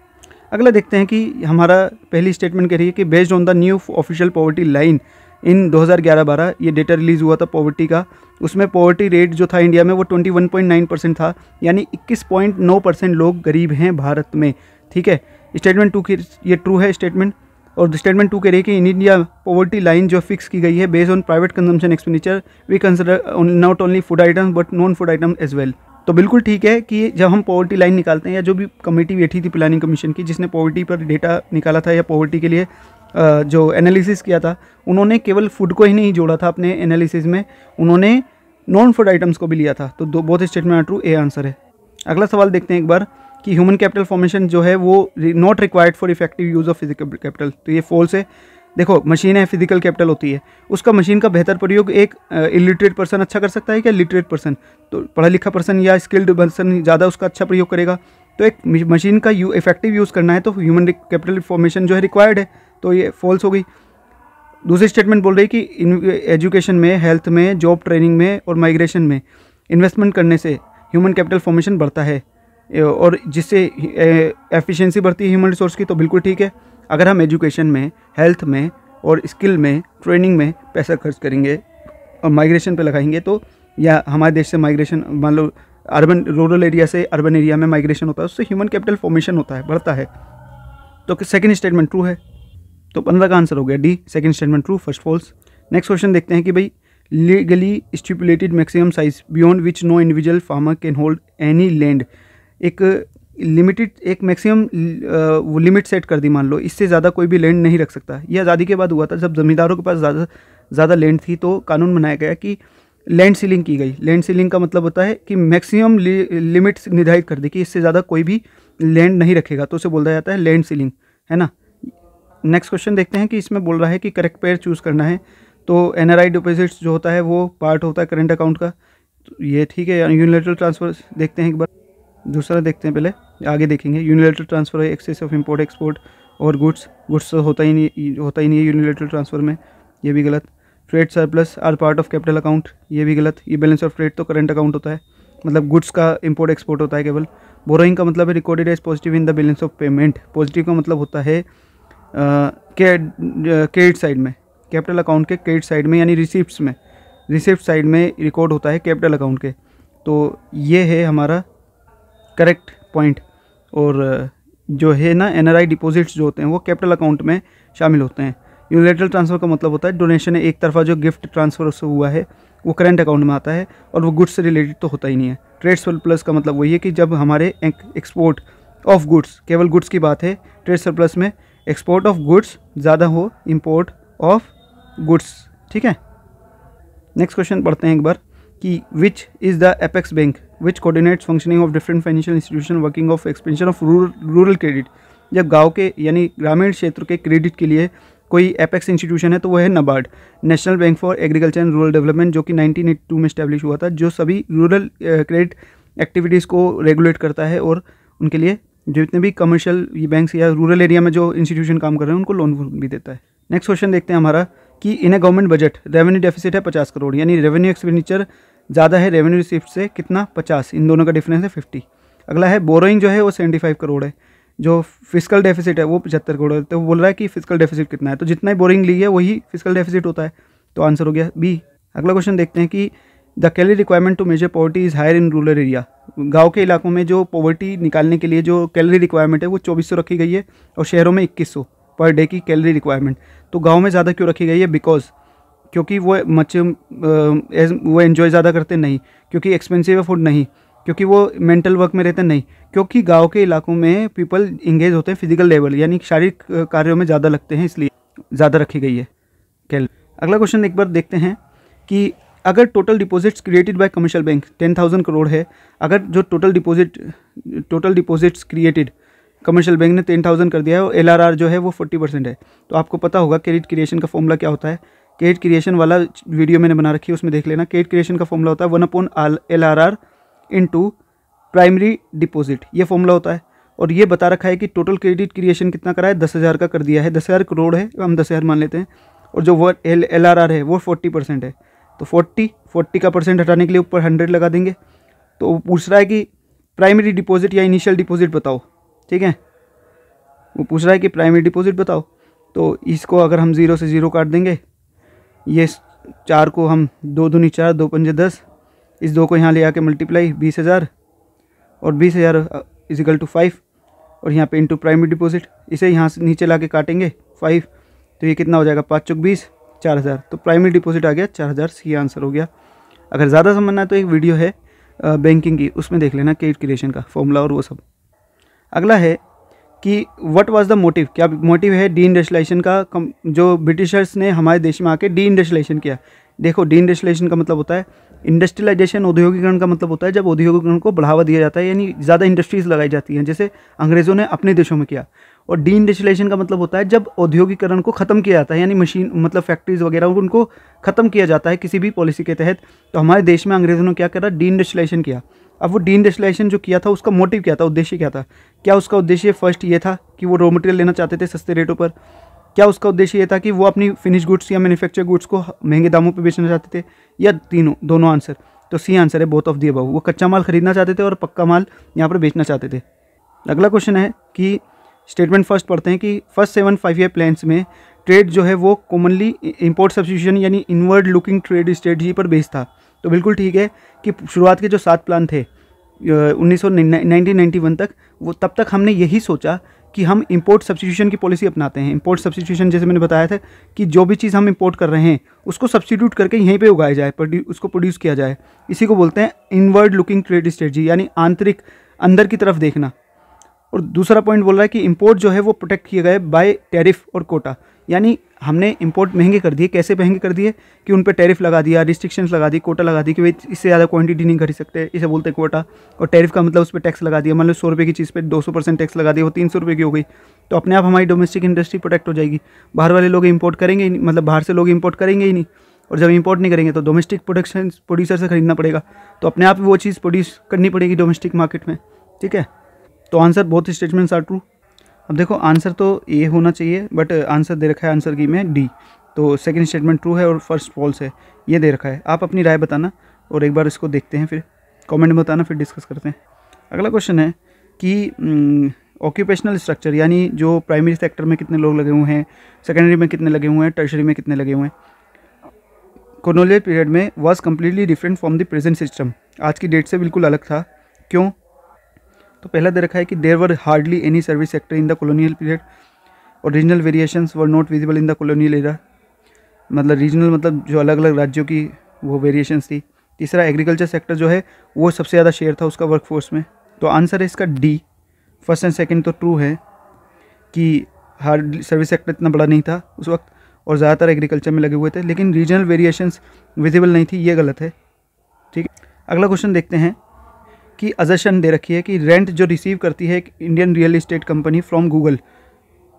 अगला देखते हैं कि हमारा पहली स्टेटमेंट कह रही है कि based on the new official poverty line in 2011-12 ये डेटा रिलीज़ हुआ था पॉवर्टी का, उसमें पॉवर्टी रेट जो था इंडिया में वो 21.9% था, यानी 21.9% लोग गरीब हैं भारत में। ठीक है, स्टेटमेंट 2 की ये ट्रू है स्टेटमेंट, और स्टेटमेंट 2 कह रही है कि इन इंडिया पॉवर्टी लाइन जो फिक्स की गई है based on private consumption expenditure, we consider not only food items but non food item as well. तो बिल्कुल ठीक है कि जब हम पॉवर्टी लाइन निकालते हैं, या जो भी कमेटी बैठी थी प्लानिंग कमीशन की जिसने पॉवर्टी पर डेटा निकाला था या पॉवर्टी के लिए जो एनालिसिस किया था, उन्होंने केवल फूड को ही नहीं जोड़ा था अपने एनालिसिस में, उन्होंने नॉन फूड आइटम्स को भी लिया था। तो both statement are true, A answer है। अगला सवाल देखते हैं एक बार कि ह्यूमन कैपिटल फॉर्मेशन जो है वो not required for effective use of physical capital, तो ये फॉल्स है। देखो मशीन है, फिजिकल कैपिटल होती है, उसका मशीन का बेहतर प्रयोग एक इलिटरेट पर्सन अच्छा कर सकता है क्या लिटरेट पर्सन? तो पढ़ा लिखा पर्सन या स्किल्ड पर्सन ज़्यादा उसका अच्छा प्रयोग करेगा। तो एक मशीन का इफेक्टिव यूज़ करना है तो ह्यूमन कैपिटल फॉर्मेशन जो है रिक्वायर्ड है, तो ये फॉल्स हो गई। दूसरी स्टेटमेंट बोल रही है कि एजुकेशन में, हेल्थ में, जॉब ट्रेनिंग में और माइग्रेशन में इन्वेस्टमेंट करने से ह्यूमन कैपिटल फॉर्मेशन बढ़ता है और जिससे एफिशिएंसी बढ़ती है ह्यूमन रिसोर्स की, तो बिल्कुल ठीक है। अगर हम एजुकेशन में, हेल्थ में और स्किल में, ट्रेनिंग में पैसा खर्च करेंगे और माइग्रेशन पे लगाएंगे, तो या हमारे देश से माइग्रेशन, मान लो अर्बन रूरल एरिया से अर्बन एरिया में माइग्रेशन होता है, उससे ह्यूमन कैपिटल फॉर्मेशन होता है, बढ़ता है। तो सेकंड स्टेटमेंट ट्रू है, तो 15 का आंसर हो गया D, second statement true, first false. Next question देखते हैं कि भाई legally stipulated maximum size beyond which no individual farmer can hold any land, एक लिमिटेड, एक मैक्सिमम वो लिमिट सेट कर दी, मान लो इससे ज़्यादा कोई भी लैंड नहीं रख सकता। ये आज़ादी के बाद हुआ था, जब ज़मींदारों के पास ज़्यादा लैंड थी तो कानून बनाया गया कि लैंड सीलिंग की गई। लैंड सीलिंग का मतलब होता है कि मैक्सिमम लिमिट्स निर्धारित कर दी कि इससे ज़्यादा कोई भी लैंड नहीं रखेगा, तो उसे बोला जाता है लैंड सीलिंग, है ना। नेक्स्ट क्वेश्चन देखते हैं कि इसमें बोल रहा है कि करेक्ट पेयर चूज़ करना है, तो एनआरआई डिपॉजिट्स जो होता है वो पार्ट होता है करंट अकाउंट का, तो ये ठीक है। यूनिलैटरल ट्रांसफर देखते हैं एक बार, दूसरा देखते हैं, पहले आगे देखेंगे। यूनिलैटरल ट्रांसफर है एक्सेस ऑफ इंपोर्ट एक्सपोर्ट और गुड्स होता ही नहीं है यूनिलैटरल ट्रांसफर में, ये भी गलत। Trade surplus are part of capital account, ये भी गलत। ये बैलेंस ऑफ ट्रेड तो करंट अकाउंट होता है, मतलब गुड्स का इंपोर्ट एक्सपोर्ट होता है केवल। बोरोइंग का मतलब है recorded as positive in the balance of payment, positive का मतलब होता है क्रेडिट साइड में, कैपिटल अकाउंट के क्रेडिट साइड में, यानी रिसिप्ट्स में, रिसिप्ट साइड में रिकॉर्ड होता है कैपिटल अकाउंट के। तो ये है हमारा करेक्ट पॉइंट। और जो है ना एनआरआई डिपॉजिट्स जो होते हैं वो कैपिटल अकाउंट में शामिल होते हैं। यूनिलैटरल ट्रांसफ़र का मतलब होता है डोनेशन है, एक तरफा जो गिफ्ट ट्रांसफ़र से हुआ है वो करंट अकाउंट में आता है और वो गुड्स से रिलेटेड तो होता ही नहीं है। ट्रेड सरप्लस का मतलब वही है कि जब हमारे एक्सपोर्ट ऑफ गुड्स, केवल गुड्स की बात है, ट्रेड सरप्लस में एक्सपोर्ट ऑफ गुड्स ज़्यादा हो इंपोर्ट ऑफ गुड्स, ठीक है। नेक्स्ट क्वेश्चन पढ़ते हैं एक बार कि which is the apex bank which coordinates functioning of different financial institution working of expansion of rural credit. जब गांव के यानी ग्रामीण क्षेत्र के क्रेडिट के लिए कोई एपेक्स इंस्टीट्यूशन है तो वो है NABARD, national bank for agriculture and rural development, जो कि 1982 में इस्टेब्लिश हुआ था, जो सभी रूरल क्रेडिट एक्टिविटीज़ को रेगुलेट करता है और उनके लिए जितने भी कमर्शियल ये बैंक्स या रूरल एरिया में जो इंस्टीट्यूशन काम कर रहे हैं उनको लोन भी देता है। नेक्स्ट क्वेश्चन देखते हैं हमारा कि इन ए गवर्नमेंट बजट रेवेन्यू डेफिसिट है 50 करोड़, यानी रेवेन्यू एक्सपेंडिचर ज़्यादा है रेवेन्यू रिसिप्ट से कितना, 50, इन दोनों का डिफरेंस है 50। अगला है बोरोइंग जो है वो 75 करोड़ है, जो फिजिकल डेफिसिट है वो 75 करोड़ है। तो वो बोल रहा है कि फिजिकल डेफिसिट कितना है, तो जितना ही बोरिंग ली है वही फिजिकल डेफिसिट होता है, तो आंसर हो गया बी। अगला क्वेश्चन देखते हैं कि the calorie requirement to measure poverty is higher in rural area. गांव के इलाकों में जो पॉवर्टी निकालने के लिए जो कैलोरी रिक्वायरमेंट है वो 2400 रखी गई है और शहरों में 2100 पर डे की कैलोरी रिक्वायरमेंट। तो गांव में ज़्यादा क्यों रखी गई है, बिकॉज क्योंकि वो वो एंजॉय ज़्यादा करते नहीं, क्योंकि एक्सपेंसिव है फूड नहीं, क्योंकि वो मेंटल वर्क में रहते नहीं, क्योंकि गांव के इलाकों में पीपल इंगेज होते हैं फिजिकल लेवल यानी शारीरिक कार्यों में ज़्यादा लगते हैं, इसलिए ज़्यादा रखी गई है कैलोरी। अगला क्वेश्चन एक बार देखते हैं कि अगर total deposits created by commercial bank 10,000 crore है, अगर जो total deposits created commercial bank ने 10,000 कर दिया है और LRR जो है वो 40% है, तो आपको पता होगा क्रेडिट क्रिएशन का फॉर्मूला क्या होता है। क्रेडिट क्रिएशन वाला वीडियो मैंने बना रखी है, उसमें देख लेना। क्रेडिट क्रिएशन का फॉर्मूला होता है 1/LRR इंटू प्राइमरी डिपॉजिट, ये फॉर्मूला होता है। और ये बता रखा है कि टोटल क्रेडिट क्रिएशन कितना करा है, 10,000 का कर दिया है, 10,000 करोड़ है, हम 10,000 मान लेते हैं, और जो वो LRR है वो 40% है, तो 40 का परसेंट हटाने के लिए ऊपर 100 लगा देंगे। तो वो पूछ रहा है कि प्राइमरी डिपॉजिट या इनिशियल डिपॉजिट बताओ, ठीक है, वो पूछ रहा है कि प्राइमरी डिपॉजिट बताओ। तो इसको अगर हम 0 से 0 काट देंगे, ये 4 को हम 2 दूनी 4, 2 पंजे 10, इस 2 को यहाँ ले आके मल्टीप्लाई 20,000 और 20,000 इजिकल टू 5 और यहाँ पे इंटू प्राइमरी डिपॉजिट, इसे यहाँ से नीचे ला के काटेंगे 5, तो ये कितना हो जाएगा, 5 चौक 20, 4,000। तो प्राइमरी डिपॉजिट आ गया 4,000, सी आंसर हो गया। अगर ज़्यादा समझना है तो एक वीडियो है बैंकिंग की, उसमें देख लेना क्रेडिट क्रिएशन का फॉर्मूला और वो सब। अगला है कि व्हाट वाज द मोटिव, क्या मोटिव है डी इंडस्ट्रियलाइजेशन का, जो ब्रिटिशर्स ने हमारे देश में आके डी इंडस्ट्रियलाइजेशन किया। देखो डी इंडस्ट्रियलाइजेशन का मतलब होता है इंडस्ट्रियलाइजेशन, औद्योगिकरण का मतलब होता है जब औद्योगिकरण को बढ़ावा दिया जाता है, यानी ज़्यादा इंडस्ट्रीज लगाई जाती हैं, जैसे अंग्रेज़ों ने अपने देशों में किया। और डी इंडस्ट्रियलाइजेशन का मतलब होता है जब औद्योगिकरण को ख़त्म किया जाता है, यानी मशीन मतलब फैक्ट्रीज वगैरह उनको ख़त्म किया जाता है किसी भी पॉलिसी के तहत। तो हमारे देश में अंग्रेज़ों ने क्या करा, डी इंडस्ट्रियलाइजेशन किया। अब वो डी इंडस्ट्रियलाइजेशन जो किया था उसका मोटिव क्या था, उद्देश्य क्या था? क्या उसका उद्देश्य फर्स्ट ये था कि वो रॉ मटेरियल लेना चाहते थे सस्ते रेटों पर? क्या उसका उद्देश्य ये था कि वो अपनी फिनिश गुड्स या मैन्युफैक्चर गुड्स को महंगे दामों पर बेचना चाहते थे? या दोनों आंसर? तो सी आंसर है बोथ ऑफ दी अबव। वो कच्चा माल खरीदना चाहते थे और पक्का माल यहाँ पर बेचना चाहते थे। अगला क्वेश्चन है कि स्टेटमेंट फर्स्ट पढ़ते हैं कि फर्स्ट 7 5-year प्लान्स में ट्रेड जो है वो कॉमनली इंपोर्ट सब्स्टिट्यूशन यानी इनवर्ड लुकिंग ट्रेड स्ट्रेटजी पर बेस्ड था। तो बिल्कुल ठीक है कि शुरुआत के जो 7 प्लान थे 1991 तक, वो तब तक हमने यही सोचा कि हम इंपोर्ट सब्स्टिट्यूशन की पॉलिसी अपनाते हैं। इंपोर्ट सब्स्टिट्यूशन जैसे मैंने बताया था कि जो भी चीज़ हम इंपोर्ट कर रहे हैं उसको सब्स्टिट्यूट करके यहीं पे उगाया जाए, उसको प्रोड्यूस किया जाए। इसी को बोलते हैं इनवर्ड लुकिंग ट्रेड स्ट्रेटजी, यानी आंतरिक अंदर की तरफ देखना। और दूसरा पॉइंट बोल रहा है कि इंपोर्ट जो है वो प्रोटेक्ट किए गए बाय टैरिफ और कोटा, यानी हमने इंपोर्ट महंगे कर दिए। कैसे महंगे कर दिए कि उन पे टैरिफ लगा दिया, रिस्ट्रिक्शंस लगा दी, कोटा लगा दी कि भाई इससे ज़्यादा क्वांटिटी नहीं खरीद सकते, इसे बोलते हैं कोटा। और टैरिफ का मतलब उस पर टैक्स लगा दिया, मतलब 100 रुपये की चीज़ पे 200% टैक्स लगा दिया, वो 300 रुपये की हो गई। तो अपने आप हमारी डोमेस्टिक इंडस्ट्री प्रोटेक्ट हो जाएगी। बाहर वाले लोग इंपोर्ट करेंगे ही नहीं, मतलब बाहर से लोग इंपोर्ट करेंगे ही नहीं, और जब इंपोर्ट नहीं करेंगे तो डोमेस्टिक प्रोड्यूसर से खरीदना पड़ेगा। तो अपने आप वो चीज़ प्रोड्यूस करनी पड़ेगी डोमेस्टिक मार्केट में। ठीक है, तो answer both statements are true. अब देखो आंसर तो ये होना चाहिए, बट आंसर दे रखा है आंसर की में डी। तो सेकंड स्टेटमेंट ट्रू है और फर्स्ट फॉल्स है, ये दे रखा है। आप अपनी राय बताना और एक बार इसको देखते हैं, फिर कमेंट में बताना, फिर डिस्कस करते हैं। अगला क्वेश्चन है कि ऑक्यूपेशनल स्ट्रक्चर, यानी जो प्राइमरी सेक्टर में कितने लोग लगे हुए हैं, सेकेंडरी में कितने लगे हुए हैं, टर्शरी में कितने लगे हुए हैं, कॉलोनियल पीरियड में was completely different from the present system. आज की डेट से बिल्कुल अलग था। क्यों? तो पहला दे रखा है कि there were hardly any service sector in the colonial period और regional variations were not visible in the colonial era. मतलब रीजनल मतलब जो अलग अलग राज्यों की वो वेरिएशंस थी। तीसरा एग्रीकल्चर सेक्टर जो है वो सबसे ज़्यादा शेयर था उसका वर्कफोर्स में। तो आंसर है इसका डी। फर्स्ट एंड सेकंड तो ट्रू है कि हार्ड सर्विस सेक्टर इतना बड़ा नहीं था उस वक्त और ज़्यादातर एग्रीकल्चर में लगे हुए थे, लेकिन रीजनल वेरिएशंस विजिबल नहीं थी, ये गलत है। ठीक है, अगला क्वेश्चन देखते हैं कि अजर्शन दे रखी है कि रेंट जो रिसीव करती है एक Indian real estate company from Google,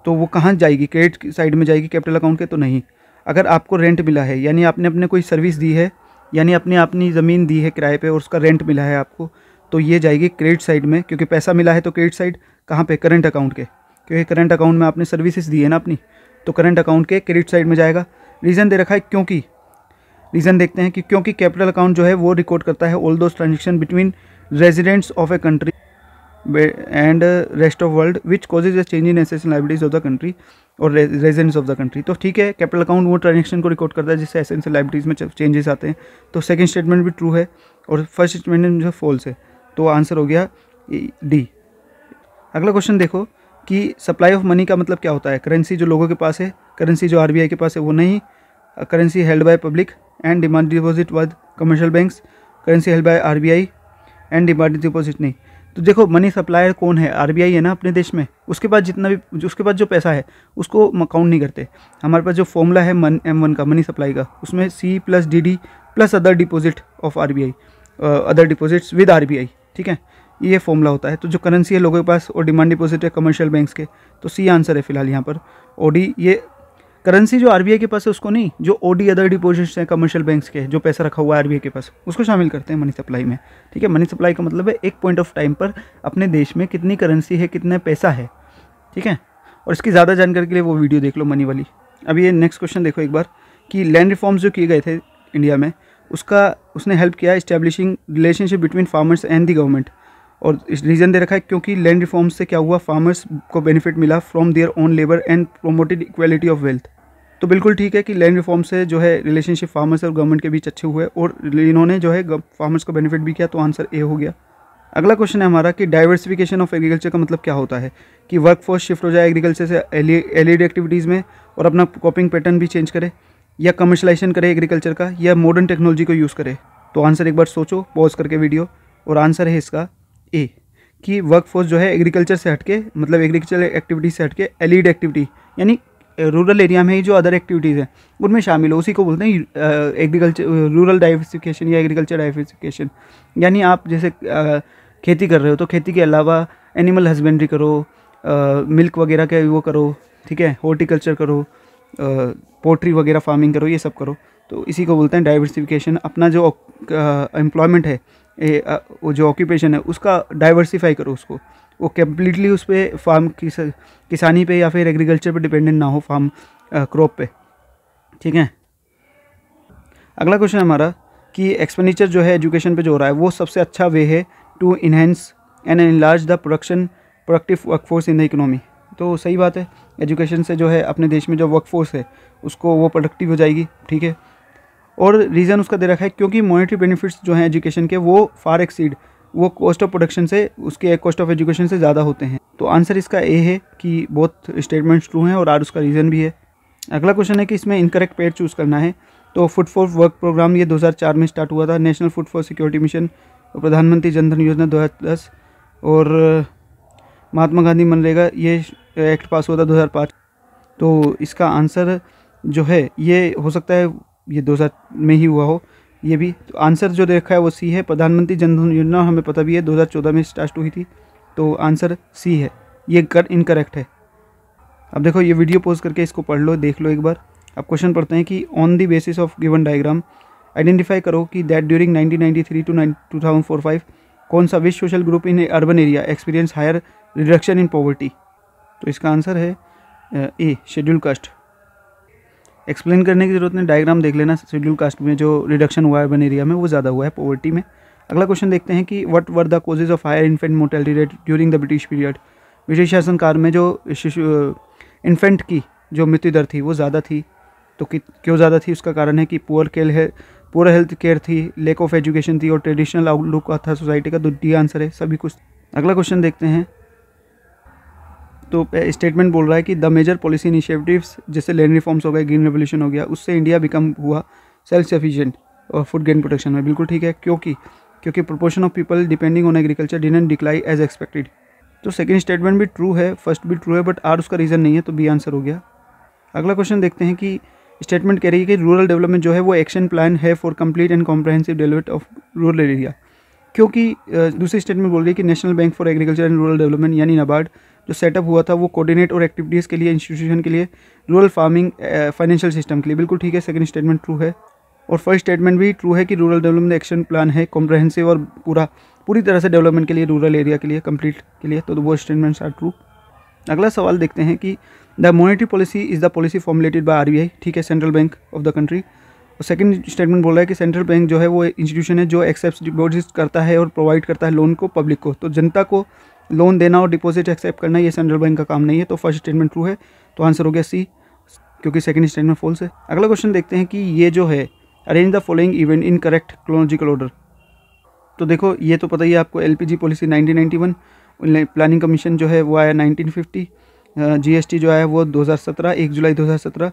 तो वो कहाँ जाएगी? क्रेडिट साइड में जाएगी कैपिटल अकाउंट के? तो नहीं। अगर आपको रेंट मिला है, यानी आपने अपने कोई सर्विस दी है, यानी आपने अपनी ज़मीन दी है किराए पे और उसका रेंट मिला है आपको, तो ये जाएगी क्रेडिट साइड में, क्योंकि पैसा मिला है। तो क्रेडिट साइड कहाँ पे? करंट अकाउंट के, क्योंकि करंट अकाउंट में आपने सर्विसेज दी है ना अपनी, तो करंट अकाउंट के क्रेडिट साइड में जाएगा। रीज़न दे रखा है क्योंकि, रीज़न देखते हैं कि क्योंकि कैपिटल अकाउंट जो है वो रिकॉर्ड करता है all those transaction between residents of a country and rest of world which causes a change in assets and liabilities of the country और रेजिडेंट्स ऑफ द कंट्री। तो ठीक है, कैपिटल अकाउंट वो ट्रांजेक्शन को record करता है जिससे assets and liabilities में चेंजेस आते हैं। तो सेकंड स्टेटमेंट भी ट्रू है और फर्स्ट स्टेटमेंट जो फॉल्स है। तो आंसर हो गया डी। अगला क्वेश्चन देखो कि सप्लाई ऑफ मनी का मतलब क्या होता है? करेंसी जो लोगों के पास है, करेंसी जो आरबीआई के पास है वो नहीं, currency held by public and demand deposit with commercial banks, currency held by RBI and demand deposit नहीं। तो देखो मनी सप्लायर कौन है? आरबीआई है ना अपने देश में। उसके पास जितना भी उसके पास जो पैसा है उसको काउंट नहीं करते। हमारे पास जो फॉर्मूला है M1 का, मनी सप्लाई का, उसमें C + DD + other deposit of RBI, other deposits with RBI. ठीक है, ये फॉर्मूला होता है। तो जो करेंसी है लोगों के पास और डिमांड डिपॉजिट है कमर्शियल बैंक्स के, तो सी आंसर है फिलहाल यहाँ पर। ओडी, ये करेंसी जो आरबीआई के पास है उसको नहीं, जो ओडी अदर डिपॉजिट्स हैं कमर्शियल बैंक्स के, जो पैसा रखा हुआ है आरबीआई के पास, उसको शामिल करते हैं मनी सप्लाई में। ठीक है, मनी सप्लाई का मतलब है एक पॉइंट ऑफ टाइम पर अपने देश में कितनी करेंसी है, कितना पैसा है। ठीक है, और इसकी ज़्यादा जानकारी के लिए वो वीडियो देख लो मनी वाली। अब ये नेक्स्ट क्वेश्चन देखो एक बार कि लैंड रिफॉर्म्स जो किए गए थे इंडिया में, उसने हेल्प किया establishing relationship between farmers and the government. और इस रीज़न दे रखा है क्योंकि लैंड रिफॉर्म्स से क्या हुआ, फार्मर्स को बेनिफिट मिला from their own labour and promoted equality of wealth. तो बिल्कुल ठीक है कि लैंड रिफॉर्म से जो है रिलेशनशिप फार्मर्स और गवर्नमेंट के बीच अच्छे हुए और इन्होंने जो है फार्मर्स को बेनिफिट भी किया। तो आंसर ए हो गया। अगला क्वेश्चन है हमारा कि डाइवर्सिफिकेशन ऑफ एग्रीकल्चर का मतलब क्या होता है? कि वर्कफोर्स शिफ्ट हो जाए एग्रीकल्चर से एलईडी एक्टिविटीज़ में और अपना क्रॉपिंग पैटर्न भी चेंज करे, या कमर्शलाइजेशन करे एग्रीकल्चर का, या मॉडर्न टेक्नोलॉजी को यूज़ करे। तो आंसर एक बार सोचो, पॉज करके वीडियो और आंसर है इसका ए, कि वर्कफोर्स जो है एग्रीकल्चर से हटके, मतलब एग्रीकल्चर एक्टिविटी से हटके एलिड एक्टिविटी यानी रूरल एरिया में ही जो अदर एक्टिविटीज़ हैं उनमें शामिल हो, उसी को बोलते हैं एग्रीकल्चर रूरल डाइवर्सिफिकेशन या एग्रीकल्चर डाइवर्सिफिकेशन। यानी आप जैसे खेती कर रहे हो तो खेती के अलावा एनिमल हस्बेंड्री करो, मिल्क वगैरह के वो करो, ठीक है, हॉर्टिकल्चर करो, पोल्ट्री वगैरह फार्मिंग करो, ये सब करो, तो इसी को बोलते हैं डाइवर्सिफिकेशन। अपना जो एम्प्लॉयमेंट है, वो जो ऑक्यूपेशन है उसका डाइवर्सिफाई करो, उसको वो कम्प्लीटली उस पर फार्म किसानी पे या फिर एग्रीकल्चर पे डिपेंडेंट ना हो, फार्म क्रॉप पे, ठीक है। अगला क्वेश्चन हमारा कि एक्सपेंडिचर जो है एजुकेशन पे जो हो रहा है वो सबसे अच्छा वे है to enhance and enlarge the productive workforce in the economy. तो सही बात है, एजुकेशन से जो है अपने देश में जो वर्कफोर्स है उसको वो प्रोडक्टिव हो जाएगी, ठीक है। और रीज़न उसका दे रखा है क्योंकि मॉनेटरी बेनिफिट्स जो हैं एजुकेशन के वो फार एक्सीड, वो कॉस्ट ऑफ प्रोडक्शन से, उसके कॉस्ट ऑफ एजुकेशन से ज़्यादा होते हैं। तो आंसर इसका ए है कि बोथ स्टेटमेंट्स ट्रू हैं और आर उसका रीज़न भी है। अगला क्वेश्चन है कि इसमें इनकरेक्ट पेयर चूज़ करना है। तो फूड फॉर वर्क प्रोग्राम ये 2004 में स्टार्ट हुआ था, national food for security mission, प्रधानमंत्री जन धन योजना 2010, और महात्मा गांधी मनरेगा ये एक्ट पास हुआ था 2005। तो इसका आंसर जो है ये हो सकता है ये 2000 में ही हुआ हो, ये भी। तो आंसर जो देखा है वो सी है। प्रधानमंत्री जन धन योजना हमें पता भी है 2014 में स्टार्ट हुई थी, तो आंसर सी है, ये इनकरेक्ट है। अब देखो ये वीडियो पॉज करके इसको पढ़ लो, देख लो एक बार। अब क्वेश्चन पढ़ते हैं कि on the basis of given diagram identify करो कि दैट ड्यूरिंग 1993 टू 2004-5 कौन सा which social group in urban area experience higher reduction in poverty. तो इसका आंसर है ए, शेड्यूल कास्ट। एक्सप्लेन करने की जरूरत नहीं, डायग्राम देख लेना। शेड्यूल कास्ट में जो रिडक्शन हुआ है अर्बन एरिया में वो ज़्यादा हुआ है पॉवर्टी में। अगला क्वेश्चन देखते हैं कि what were the causes of higher infant mortality rate during the British period. British शासनकाल में जो इन्फेंट की जो मृत्यु दर थी वो ज़्यादा थी। तो क्यों ज़्यादा थी, उसका कारण है कि पुअर हेल्थ केयर थी, लैक ऑफ एजुकेशन थी और ट्रेडिशनल आउटलुक था सोसाइटी का। तो डी आंसर है सभी कुछ। अगला क्वेश्चन देखते हैं। तो स्टेटमेंट बोल रहा है कि द मेजर पॉलिसी इनिशिएटिव्स जैसे लैंड रिफॉर्म्स हो गए, ग्रीन रेवोल्यूशन हो गया, उससे इंडिया बिकम हुआ सेल्फ सफिशिएंट और फूड ग्रेन प्रोटेक्शन में। बिल्कुल ठीक है, क्योंकि proportion of people depending on agriculture didn't decline as expected. तो सेकंड स्टेटमेंट भी ट्रू है, फर्स्ट भी ट्रू है, बट आर उसका रीज़न नहीं है, तो बी आंसर हो गया। अगला क्वेश्चन देखते हैं कि स्टेटमेंट कह रही है कि रूरल डेवलपमेंट जो है वो एक्शन प्लान है for complete and comprehensive development of rural area. क्योंकि दूसरी स्टेटमेंट बोल रही है कि national bank for agriculture and rural development यानी नाबार्ड जो सेटअप हुआ था वो कोऑर्डिनेट और एक्टिविटीज़ के लिए, इंस्टीट्यूशन के लिए, रूरल फार्मिंग फाइनेंशियल सिस्टम के लिए। बिल्कुल ठीक है, सेकंड स्टेटमेंट ट्रू है। और फर्स्ट स्टेटमेंट भी ट्रू है कि रूरल डेवलपमेंट एक्शन प्लान है कॉम्प्रहेंसिव और पूरी तरह से डेवलपमेंट के लिए, रूरल एरिया के लिए, कंप्लीट के लिए। तो वो स्टेटमेंट्स आर ट्रू। अगला सवाल देखते हैं कि the monetary policy is the policy formulated by RBI, ठीक है, central bank of the country. और सेकंड स्टेटमेंट बोल रहा है कि सेंट्रल बैंक जो है वो इंस्टीट्यूशन है जो एक्सेप्ट डिपॉजिट करता है और प्रोवाइड करता है लोन को पब्लिक को। तो जनता को लोन देना और डिपॉजिट एक्सेप्ट करना ये सेंट्रल बैंक का काम नहीं है। तो फर्स्ट स्टेटमेंट ट्रू है, तो आंसर हो गया सी, क्योंकि सेकंड स्टेटमेंट फॉल्स है। अगला क्वेश्चन देखते हैं कि ये जो है arrange the following event in correct chronological order. तो देखो ये तो पता ही है आपको, एलपीजी पॉलिसी 1991, प्लानिंग कमीशन जो है वो आया 1950, जीएसटी जो आया वो 2017, 1 जुलाई 2017,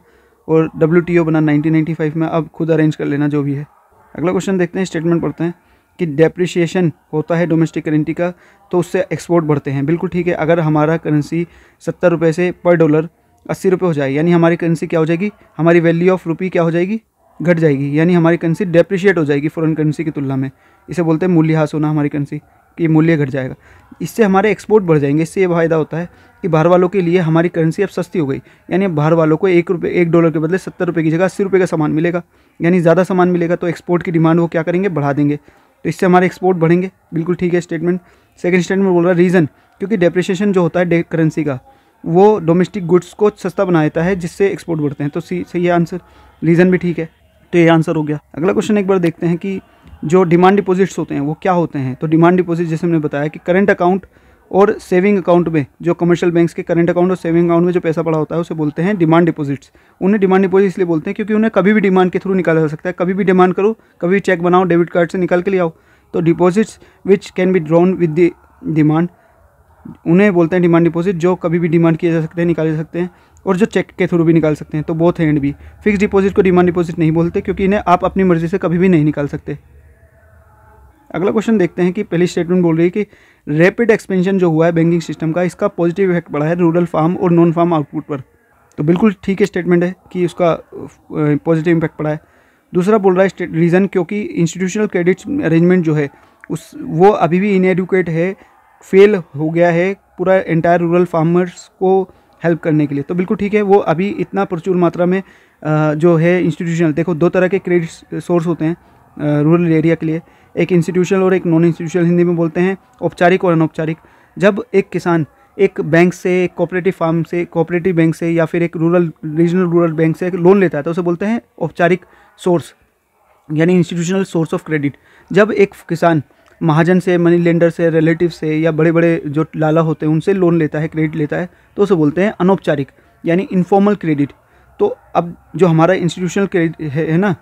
और डब्ल्यूटीओ बना 1995 में। अब खुद अरेंज कर लेना जो भी है। अगला क्वेश्चन देखते हैं, स्टेटमेंट पढ़ते हैं कि डेप्रिशिएशन होता है डोमेस्टिक करेंसी का तो उससे एक्सपोर्ट बढ़ते हैं। बिल्कुल ठीक है, अगर हमारा करेंसी 70 रुपये से पर डॉलर 80 रुपये हो जाए, यानी हमारी करेंसी क्या हो जाएगी, हमारी वैल्यू ऑफ रुपी क्या हो जाएगी, घट जाएगी, यानी हमारी करेंसी डेप्रिशिएट हो जाएगी फॉरेन करेंसी की तुलना में। इसे बोलते हैं मूल्यह्रास होना, हमारी करेंसी कि मूल्य घट जाएगा। इससे हमारे एक्सपोर्ट बढ़ जाएंगे। इससे ये फायदा होता है कि बाहर वालों के लिए हमारी करेंसी अब सस्ती हो गई, यानी अब बाहर वालों को $1 के बदले 70 रुपये की जगह 80 रुपये का सामान मिलेगा, यानी ज़्यादा सामान मिलेगा। तो एक्सपोर्ट की डिमांड वो क्या करेंगे, बढ़ा देंगे। तो इससे हमारे एक्सपोर्ट बढ़ेंगे। बिल्कुल ठीक है स्टेटमेंट। सेकंड स्टेटमेंट बोल रहा है रीज़न, क्योंकि डेप्रिसिएशन जो होता है करेंसी का वो डोमेस्टिक गुड्स को सस्ता बना देता है जिससे एक्सपोर्ट बढ़ते हैं। तो सही है आंसर, रीज़न भी ठीक है, तो ये आंसर हो गया। अगला क्वेश्चन एक बार देखते हैं कि जो डिमांड डिपॉजिट्स होते हैं वो क्या होते हैं। तो डिमांड डिपॉजिट जैसे हमने बताया कि करंट अकाउंट और सेविंग अकाउंट में, जो कमर्शियल बैंक्स के करंट अकाउंट और सेविंग अकाउंट में जो पैसा पड़ा होता है उसे बोलते हैं डिमांड डिपॉजिट्स। उन्हें डिमांड डिपॉजिट इसलिए बोलते हैं क्योंकि उन्हें कभी भी डिमांड के थ्रू निकाला जा सकता है। कभी भी डिमांड करो, कभी भी चेक बनाओ, डेबिट कार्ड से निकाल के ले आओ। तो deposits which can be drawn with the demand, उन्हें बोलते हैं डिमांड डिपॉजिट, जो कभी भी डिमांड किए जा सकते हैं, निकाले जा सकते हैं, और जो चेक के थ्रू भी निकाल सकते हैं। तो बोथ एंड भी। फिक्स डिपॉजिट को डिमांड डिपॉजिट नहीं बोलते क्योंकि इन्हें आप अपनी मर्जी से कभी भी नहीं निकाल सकते। अगला क्वेश्चन देखते हैं कि पहली स्टेटमेंट बोल रही है कि रैपिड एक्सपेंशन जो हुआ है बैंकिंग सिस्टम का, इसका पॉजिटिव इफेक्ट पड़ा है रूरल फार्म और नॉन फार्म आउटपुट पर। तो बिल्कुल ठीक है स्टेटमेंट है कि उसका पॉजिटिव इम्पैक्ट पड़ा है। दूसरा बोल रहा है रीज़न क्योंकि इंस्टीट्यूशनल क्रेडिट अरेंजमेंट जो है वो अभी भी इनएडुकेट है, फेल हो गया है पूरा एंटायर रूरल फार्मर्स को हेल्प करने के लिए। तो बिल्कुल ठीक है, वो अभी इतना प्रचुर मात्रा में जो है इंस्टीट्यूशनल, देखो दो तरह के क्रेडिट सोर्स होते हैं रूरल एरिया के लिए, एक इंस्टीट्यूशनल और एक नॉन इंस्टीट्यूशनल, हिंदी में बोलते हैं औपचारिक और अनौपचारिक। जब एक किसान एक बैंक से, एक कोऑपरेटिव फार्म से, कोऑपरेटिव बैंक से या फिर एक रीजनल रूरल बैंक से एक लोन लेता है तो उसे बोलते हैं औपचारिक सोर्स यानी इंस्टीट्यूशनल सोर्स ऑफ क्रेडिट। जब एक किसान महाजन से, मनी लेंडर से, रिलेटिव से या बड़े बड़े जो लाला होते हैं उनसे लोन लेता है, क्रेडिट लेता है, तो उसे बोलते हैं अनौपचारिक यानी इनफॉर्मल क्रेडिट। तो अब जो हमारा इंस्टीट्यूशनल क्रेडिट है ना,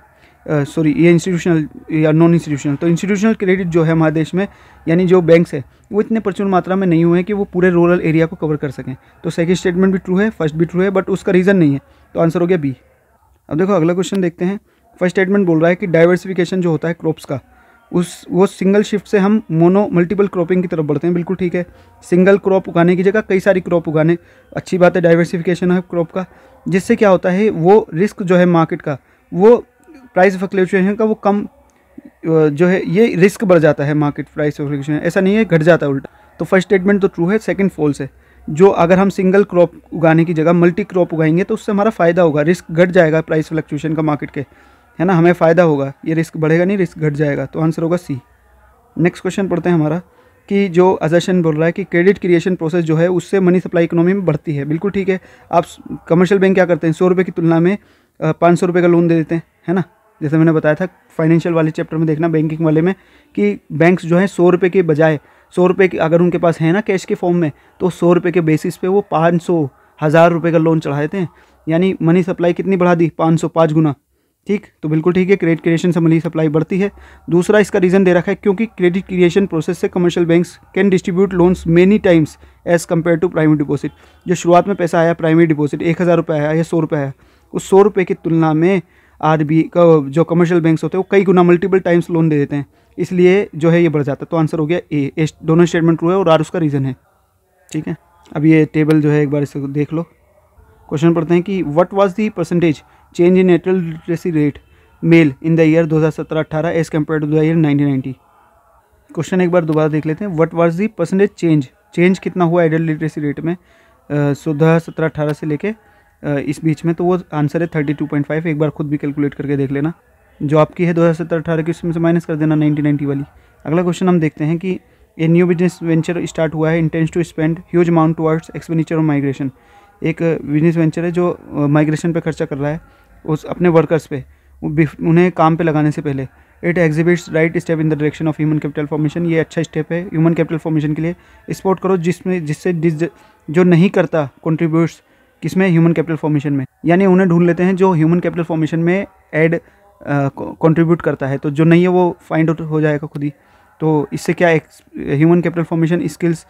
सॉरी ये इंस्टीट्यूशनल या नॉन इंस्टीट्यूशनल, तो इंस्टीट्यूशनल क्रेडिट जो है हमारे देश में यानी जो बैंक्स है वो इतने प्रचुर मात्रा में नहीं हुए हैं कि वो पूरे रूरल एरिया को कवर कर सकें। तो सेकंड स्टेटमेंट भी ट्रू है, फर्स्ट भी ट्रू है, बट उसका रीज़न नहीं है, तो आंसर हो गया बी। अब देखो अगला क्वेश्चन देखते हैं। फर्स्ट स्टेटमेंट बोल रहा है कि डाइवर्सिफिकेशन जो होता है क्रॉप्स का, वो सिंगल शिफ्ट से हम मल्टीपल क्रॉपिंग की तरफ बढ़ते हैं। बिल्कुल ठीक है, सिंगल क्रॉप उगाने की जगह कई सारी क्रॉप उगाने, अच्छी बात है, डाइवर्सिफिकेशन है क्रॉप का, जिससे क्या होता है वो रिस्क जो है मार्केट का, वो प्राइस फ्लक्चुएशन का वो कम जो है ये रिस्क बढ़ जाता है मार्केट प्राइस फ्लक्चुएशन, ऐसा नहीं है घट जाता है उल्टा। तो फर्स्ट स्टेटमेंट तो ट्रू है, सेकंड फॉल्स है। जो अगर हम सिंगल क्रॉप उगाने की जगह मल्टी क्रॉप उगाएंगे तो उससे हमारा फ़ायदा होगा, रिस्क घट जाएगा प्राइस फ्लक्चुएशन का मार्केट के, है ना, हमें फ़ायदा होगा, ये रिस्क बढ़ेगा नहीं, रिस्क घट जाएगा। तो आंसर होगा सी। नेक्स्ट क्वेश्चन पढ़ते हैं हमारा कि जो अजर्शन बोल रहा है कि क्रेडिट क्रिएशन प्रोसेस जो है उससे मनी सप्लाई इकोनॉमी में बढ़ती है। बिल्कुल ठीक है, आप कमर्शियल बैंक क्या करते हैं, 100 रुपये की तुलना में 500 रुपये का लोन दे देते हैं, है ना, जैसे मैंने बताया था फाइनेंशियल वाले चैप्टर में, देखना बैंकिंग वाले में, कि बैंक्स जो है 100 रुपये के बजाय 100 रुपये की अगर उनके पास है ना कैश के फॉर्म में, तो 100 रुपये के बेसिस पे वो 500, 1000 रुपये का लोन चढ़ा देते हैं, यानी मनी सप्लाई कितनी बढ़ा दी, 505 गुना। ठीक, तो बिल्कुल ठीक है, क्रेडिट क्रिएशन से मनी सप्लाई बढ़ती है। दूसरा इसका रीज़न दे रखा है क्योंकि क्रेडिट क्रिएशन प्रोसेस से commercial banks can distribute loans many times as compare to primary deposit. जो शुरुआत में पैसा आया प्राइमरी डिपॉजिट 1000 रुपये आया या 100 रुपये आया, उस 100 रुपये की तुलना में आरबी का जो कमर्शियल बैंक्स होते हैं वो कई गुना मल्टीपल टाइम्स लोन दे देते हैं, इसलिए जो है ये बढ़ जाता है। तो आंसर हो गया ए। दोनों स्टेटमेंट ट्रू है और आर उसका रीज़न है। ठीक है, अब ये टेबल जो है एक बार इसे देख लो। क्वेश्चन पढ़ते हैं कि what was the percentage change in adult literacy rate male in the year 2017-18 as compare to the year 1990। Question एक बार दोबारा देख लेते हैं। What was the percentage change कितना हुआ एडल्ट लिटरेसी रेट में 2017-18 से लेके इस बीच में, तो वो आंसर है 32.5। एक बार खुद भी कैलकुलेट करके देख लेना, जो आपकी है 2017-18 की उसमें से माइनस कर देना 1990 वाली। अगला क्वेश्चन हम देखते हैं कि a new business venture start हुआ है, intends to spend huge amount towards expenditure on migration. एक बिजनेस वेंचर है जो माइग्रेशन पे खर्चा कर रहा है उस अपने वर्कर्स पे, उन्हें काम पे लगाने से पहले। It exhibits right step in the direction of human capital formation. ये अच्छा स्टेप है ह्यूमन कैपिटल फॉर्मेशन के लिए। सपोर्ट करो जिससे जो नहीं करता कंट्रीब्यूट्स किसमें, ह्यूमन कैपिटल फॉर्मेशन में, यानी उन्हें ढूंढ लेते हैं जो ह्यूमन कैपिटल फॉर्मेशन में ऐड कंट्रीब्यूट करता है, तो जो नहीं है वो फाइंड आउट हो जाएगा खुद ही। तो इससे क्या ह्यूमन कैपिटल फॉर्मेशन स्किल्स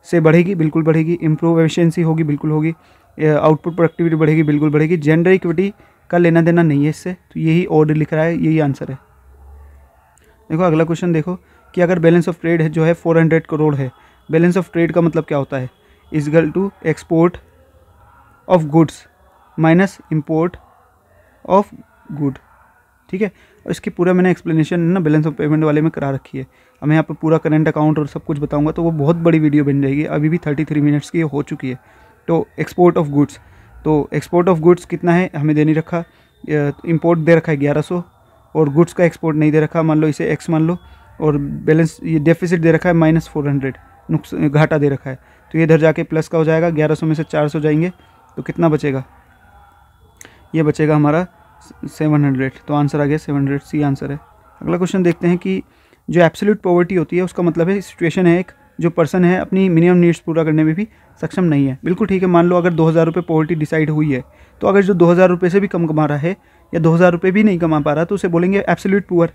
से बढ़ेगी, बिल्कुल बढ़ेगी। इंप्रूव एफिशिएंसी होगी, बिल्कुल होगी। आउटपुट प्रोडक्टिविटी बढ़ेगी, बिल्कुल बढ़ेगी। जेंडर इक्विटी का लेना देना नहीं है इससे, तो यही ऑर्डर लिख रहा है, यही आंसर है। देखो अगला क्वेश्चन देखो कि अगर बैलेंस ऑफ ट्रेड है जो है 400 करोड़ है, बैलेंस ऑफ ट्रेड का मतलब क्या होता है, is equal to export of goods minus import of good. ठीक है, और इसकी पूरा मैंने एक्सप्लेनेशन ना बैलेंस ऑफ पेमेंट वाले में करा रखी है। अब मैं यहाँ पर पूरा करंट अकाउंट और सब कुछ बताऊंगा तो वो बहुत बड़ी वीडियो बन जाएगी, अभी भी 33 मिनट्स की हो चुकी है। तो एक्सपोर्ट ऑफ गुड्स, तो एक्सपोर्ट ऑफ गुड्स कितना है हमें दे नहीं रखा, इंपोर्ट दे रखा है 1100 और गुड्स का एक्सपोर्ट नहीं दे रखा, मान लो इसे एक्स मान लो, और बैलेंस ये डेफिसिट दे रखा है -400, घाटा दे रखा है। तो ये इधर जाके प्लस का हो जाएगा, 1100 में से 400 जाएंगे तो कितना बचेगा, ये बचेगा हमारा 700। तो आंसर आ गया 700, सी आंसर है। अगला क्वेश्चन देखते हैं कि जो एब्सोल्यूट पॉवर्टी होती है उसका मतलब है सिचुएशन है एक जो पर्सन है अपनी मिनिमम नीड्स पूरा करने में भी सक्षम नहीं है। बिल्कुल ठीक है, मान लो अगर 2000 रुपये पॉवर्टी डिसाइड हुई है, तो अगर जो 2000 रुपये से भी कम कमा रहा है या 2000 रुपये भी नहीं कमा पा रहा तो उसे बोलेंगे एब्सोल्यूट पुअर।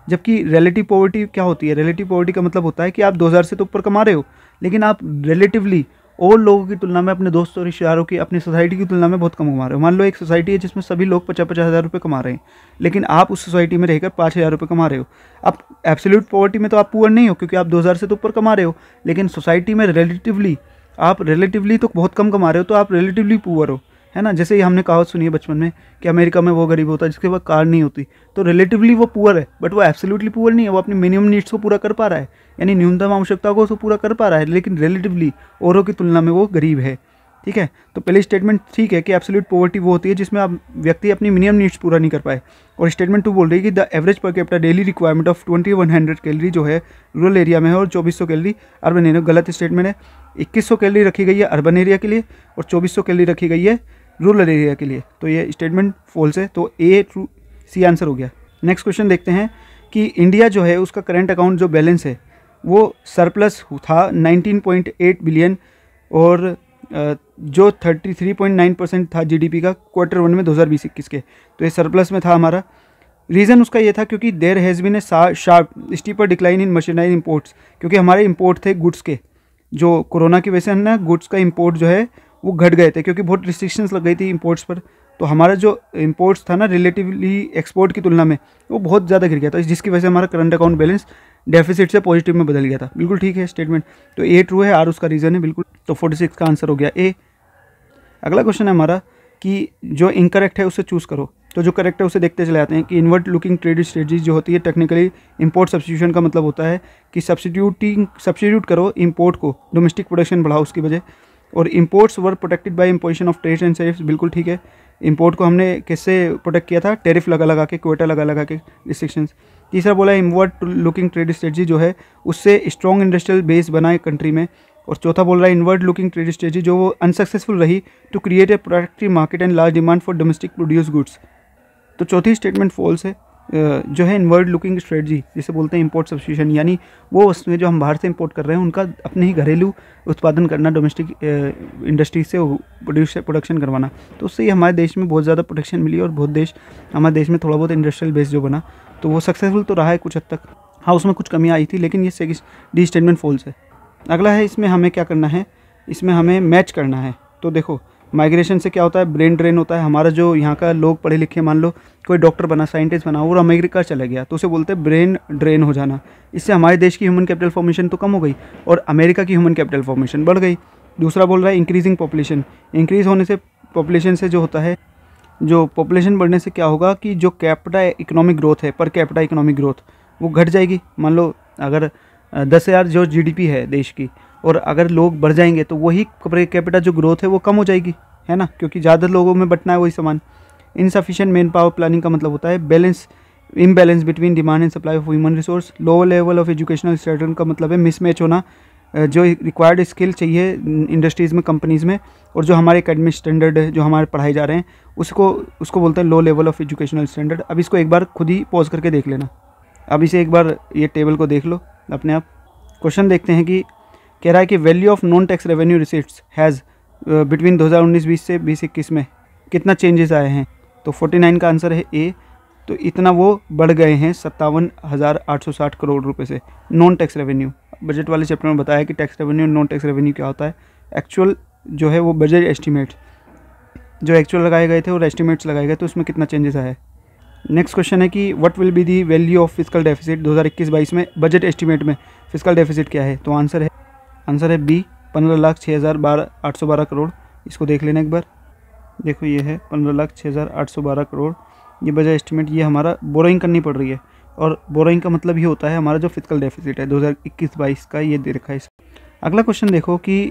जबकि रिलेटिव पॉवर्टी क्या होती है, रिलेटिव पॉवर्टी का मतलब होता है कि आप 2000 से तो ऊपर कमा रहे हो लेकिन आप रिलेटिवली और लोगों की तुलना में, अपने दोस्तों रिश्तेदारों की, अपनी सोसाइटी की तुलना में बहुत कम कमा रहे हो। मान लो एक सोसाइटी है जिसमें सभी लोग 50-50 हज़ार रुपये कमा रहे हैं, लेकिन आप उस सोसाइटी में रहकर 5,000 रुपये कमा रहे हो। आप एब्सोल्यूट पॉवर्टी में तो आप पुअर नहीं हो, क्योंकि आप 2,000 से तो ऊपर कमा रहे हो, लेकिन सोसाइटी में रिलेटिवली तो बहुत कम कमा रहे हो, तो आप रिलेटिवली पुअर हो, है ना। जैसे ही हमने कहावत सुनी है बचपन में कि अमेरिका में वो गरीब होता है जिसके पास कार नहीं होती, तो रिलेटिवली वो पुअर है, बट वो एब्सोल्युटली पुअर नहीं है। वो अपनी मिनिमम नीड्स को पूरा कर पा रहा है, यानी न्यूनतम आवश्यकताओं को उसको पूरा कर पा रहा है, लेकिन रिलेटिवली औरों की तुलना में वो गरीब है। ठीक है, तो पहले स्टेटमेंट ठीक है कि एब्सोल्यूट पॉवर्टी वो होती है जिसमें आप व्यक्ति अपनी मिनिमम नीड्स पूरा नहीं कर पाए, और स्टेटमेंट 2 बोल रही है कि the average per capita daily requirement of 2100 calorie जो है रूरल एरिया में है और 2400 कैलोरी अर्बन एरिया। गलत स्टेटमेंट है, 2100 कैलोरी रखी गई है अर्बन एरिया के लिए और 2400 कैलोरी रखी गई है रूरल एरिया के लिए, तो ये स्टेटमेंट फॉल्स है, तो ए ट्रू, सी आंसर हो गया। नेक्स्ट क्वेश्चन देखते हैं कि इंडिया जो है उसका करंट अकाउंट जो बैलेंस है वो सरप्लस था 19.8 बिलियन, और जो 33.9% था जीडीपी का Q1 में 2020-21 के, तो ये सरप्लस में था हमारा। रीज़न उसका ये था क्योंकि there has been a sharp steeper decline in merchandise imports, क्योंकि हमारे इंपोर्ट थे गुड्स के, जो कोरोना की वजह से ना गुड्स का इंपोर्ट जो है वो घट गए थे, क्योंकि बहुत रिस्ट्रिक्शंस लग गई थी इंपोर्ट्स पर। तो हमारा जो इंपोर्ट्स था ना रिलेटिवली एक्सपोर्ट की तुलना में वो बहुत ज़्यादा गिर गया था, जिसकी वजह से हमारा करंट अकाउंट बैलेंस डेफिसिट से पॉजिटिव में बदल गया था। बिल्कुल ठीक है स्टेटमेंट, तो ए ट्रू है, आर उसका रीज़न है बिल्कुल, तो 46 का आंसर हो गया ए। अगला क्वेश्चन है हमारा कि जो इनकरेक्ट है उसे चूज़ करो, तो जो करेक्ट है उसे देखते चले आते हैं कि इनवर्ट लुकिंग ट्रेड स्ट्रेटजी जो होती है टेक्निकली इंपोर्ट सब्स्टिट्यूशन का मतलब होता है कि सब्स्टिट्यूट करो इंपोर्ट को, डोमेस्टिक प्रोडक्शन बढ़ाओ उसकी वजह, और imports were protected by imposition of tariffs and tariffs. बिल्कुल ठीक है, इंपोर्ट को हमने किससे प्रोटेक्ट किया था, टैरिफ लगा के, क्वेटा लगा के, रिस्ट्रिक्शंस। तीसरा बोला इनवर्ट लुकिंग ट्रेड स्ट्रेटजी जो है उससे स्ट्रॉन्ग इंडस्ट्रियल बेस बनाए कंट्री में, और चौथा बोल रहा है इनवर्ट लुकिंग ट्रेड स्ट्रेटजी जो वो अनसक्सेसफुल रही to create a productive market and large demand for domestic produce goods. तो चौथी स्टेटमेंट फॉल्स है, जो है इनवर्ट लुकिंग स्ट्रेटजी जिसे बोलते हैं इंपोर्ट सब्स्टिट्यूशन, यानी वो वस्तुएं जो हम बाहर से इंपोर्ट कर रहे हैं उनका अपने ही घरेलू उत्पादन करना, डोमेस्टिक इंडस्ट्री से प्रोडक्शन करवाना, तो उससे ही हमारे देश में बहुत ज़्यादा प्रोटेक्शन मिली और हमारे देश में थोड़ा बहुत इंडस्ट्रियल बेस जो बना, तो वो सक्सेसफुल तो रहा है कुछ हद तक। हाँ, उसमें कुछ कमी आई थी, लेकिन ये डी स्टेटमेंट फॉल्स है। अगला है, इसमें हमें क्या करना है, इसमें हमें मैच करना है। तो देखो माइग्रेशन से क्या होता है, ब्रेन ड्रेन होता है। हमारा जो यहाँ का लोग पढ़े लिखे, मान लो कोई डॉक्टर बना, साइंटिस्ट बना और अमेरिका चला गया, तो उसे बोलते हैं ब्रेन ड्रेन हो जाना। इससे हमारे देश की ह्यूमन कैपिटल फॉर्मेशन तो कम हो गई और अमेरिका की ह्यूमन कैपिटल फॉर्मेशन बढ़ गई। दूसरा बोल रहा है इंक्रीजिंग पॉपुलेशन, इंक्रीज होने से पॉपुलेशन से जो होता है, जो पॉपुलेशन बढ़ने से क्या होगा कि जो कैपिटा इकोनॉमिक ग्रोथ है, पर कैपिटा इकोनॉमिक ग्रोथ वो घट जाएगी। मान लो अगर 10,000 जो जीडीपी है देश की, और अगर लोग बढ़ जाएंगे तो वही पर कैपिटा जो ग्रोथ है वो कम हो जाएगी, है ना, क्योंकि ज़्यादा लोगों में बंटना है वही सामान। इनसफिशिएंट मैन पावर प्लानिंग का मतलब होता है imbalance between demand and supply of human resource. Lower level of educational standard का मतलब है मिसमैच होना, जो रिक्वायर्ड स्किल चाहिए इंडस्ट्रीज़ में, कंपनीज़ में, और जो हमारे एकेडमिक स्टैंडर्ड है, जो हमारे पढ़ाए जा रहे हैं, उसको बोलते हैं low level of educational standard. अब इसको एक बार खुद ही पॉज करके देख लेना, अब इसे एक बार ये टेबल को देख लो अपने आप। क्वेश्चन देखते हैं कि कह रहा है कि value of non tax revenue receipts has between 2019-20 से 2021 में कितना चेंजेस आए हैं, तो 49 का आंसर है ए। तो इतना वो बढ़ गए हैं 57,860 करोड़ रुपए से नॉन टैक्स रेवेन्यू। बजट वाले चैप्टर में बताया कि tax revenue non tax revenue क्या होता है। एक्चुअल जो है वो बजट एस्टीमेट जो एक्चुअल लगाए गए थे और एस्टीमेट्स लगाए गए, तो उसमें कितना चेंजेस आया है। नेक्स्ट क्वेश्चन है कि what will be the value of physical deficit 2021-22 में, बजट एस्टीमेट में फिजिकल डेफिसिट क्या है, तो आंसर है बी 15,06,812 करोड़। इसको देख लेना एक बार, देखो ये है 15,06,812 करोड़, ये बजट एस्टीमेट। ये हमारा बोरोइंग करनी पड़ रही है, और बोरोइंग का मतलब ये होता है हमारा जो फिजिकल डेफिसिट है 2021-22 का, ये दे रखा है। अगला क्वेश्चन देखो कि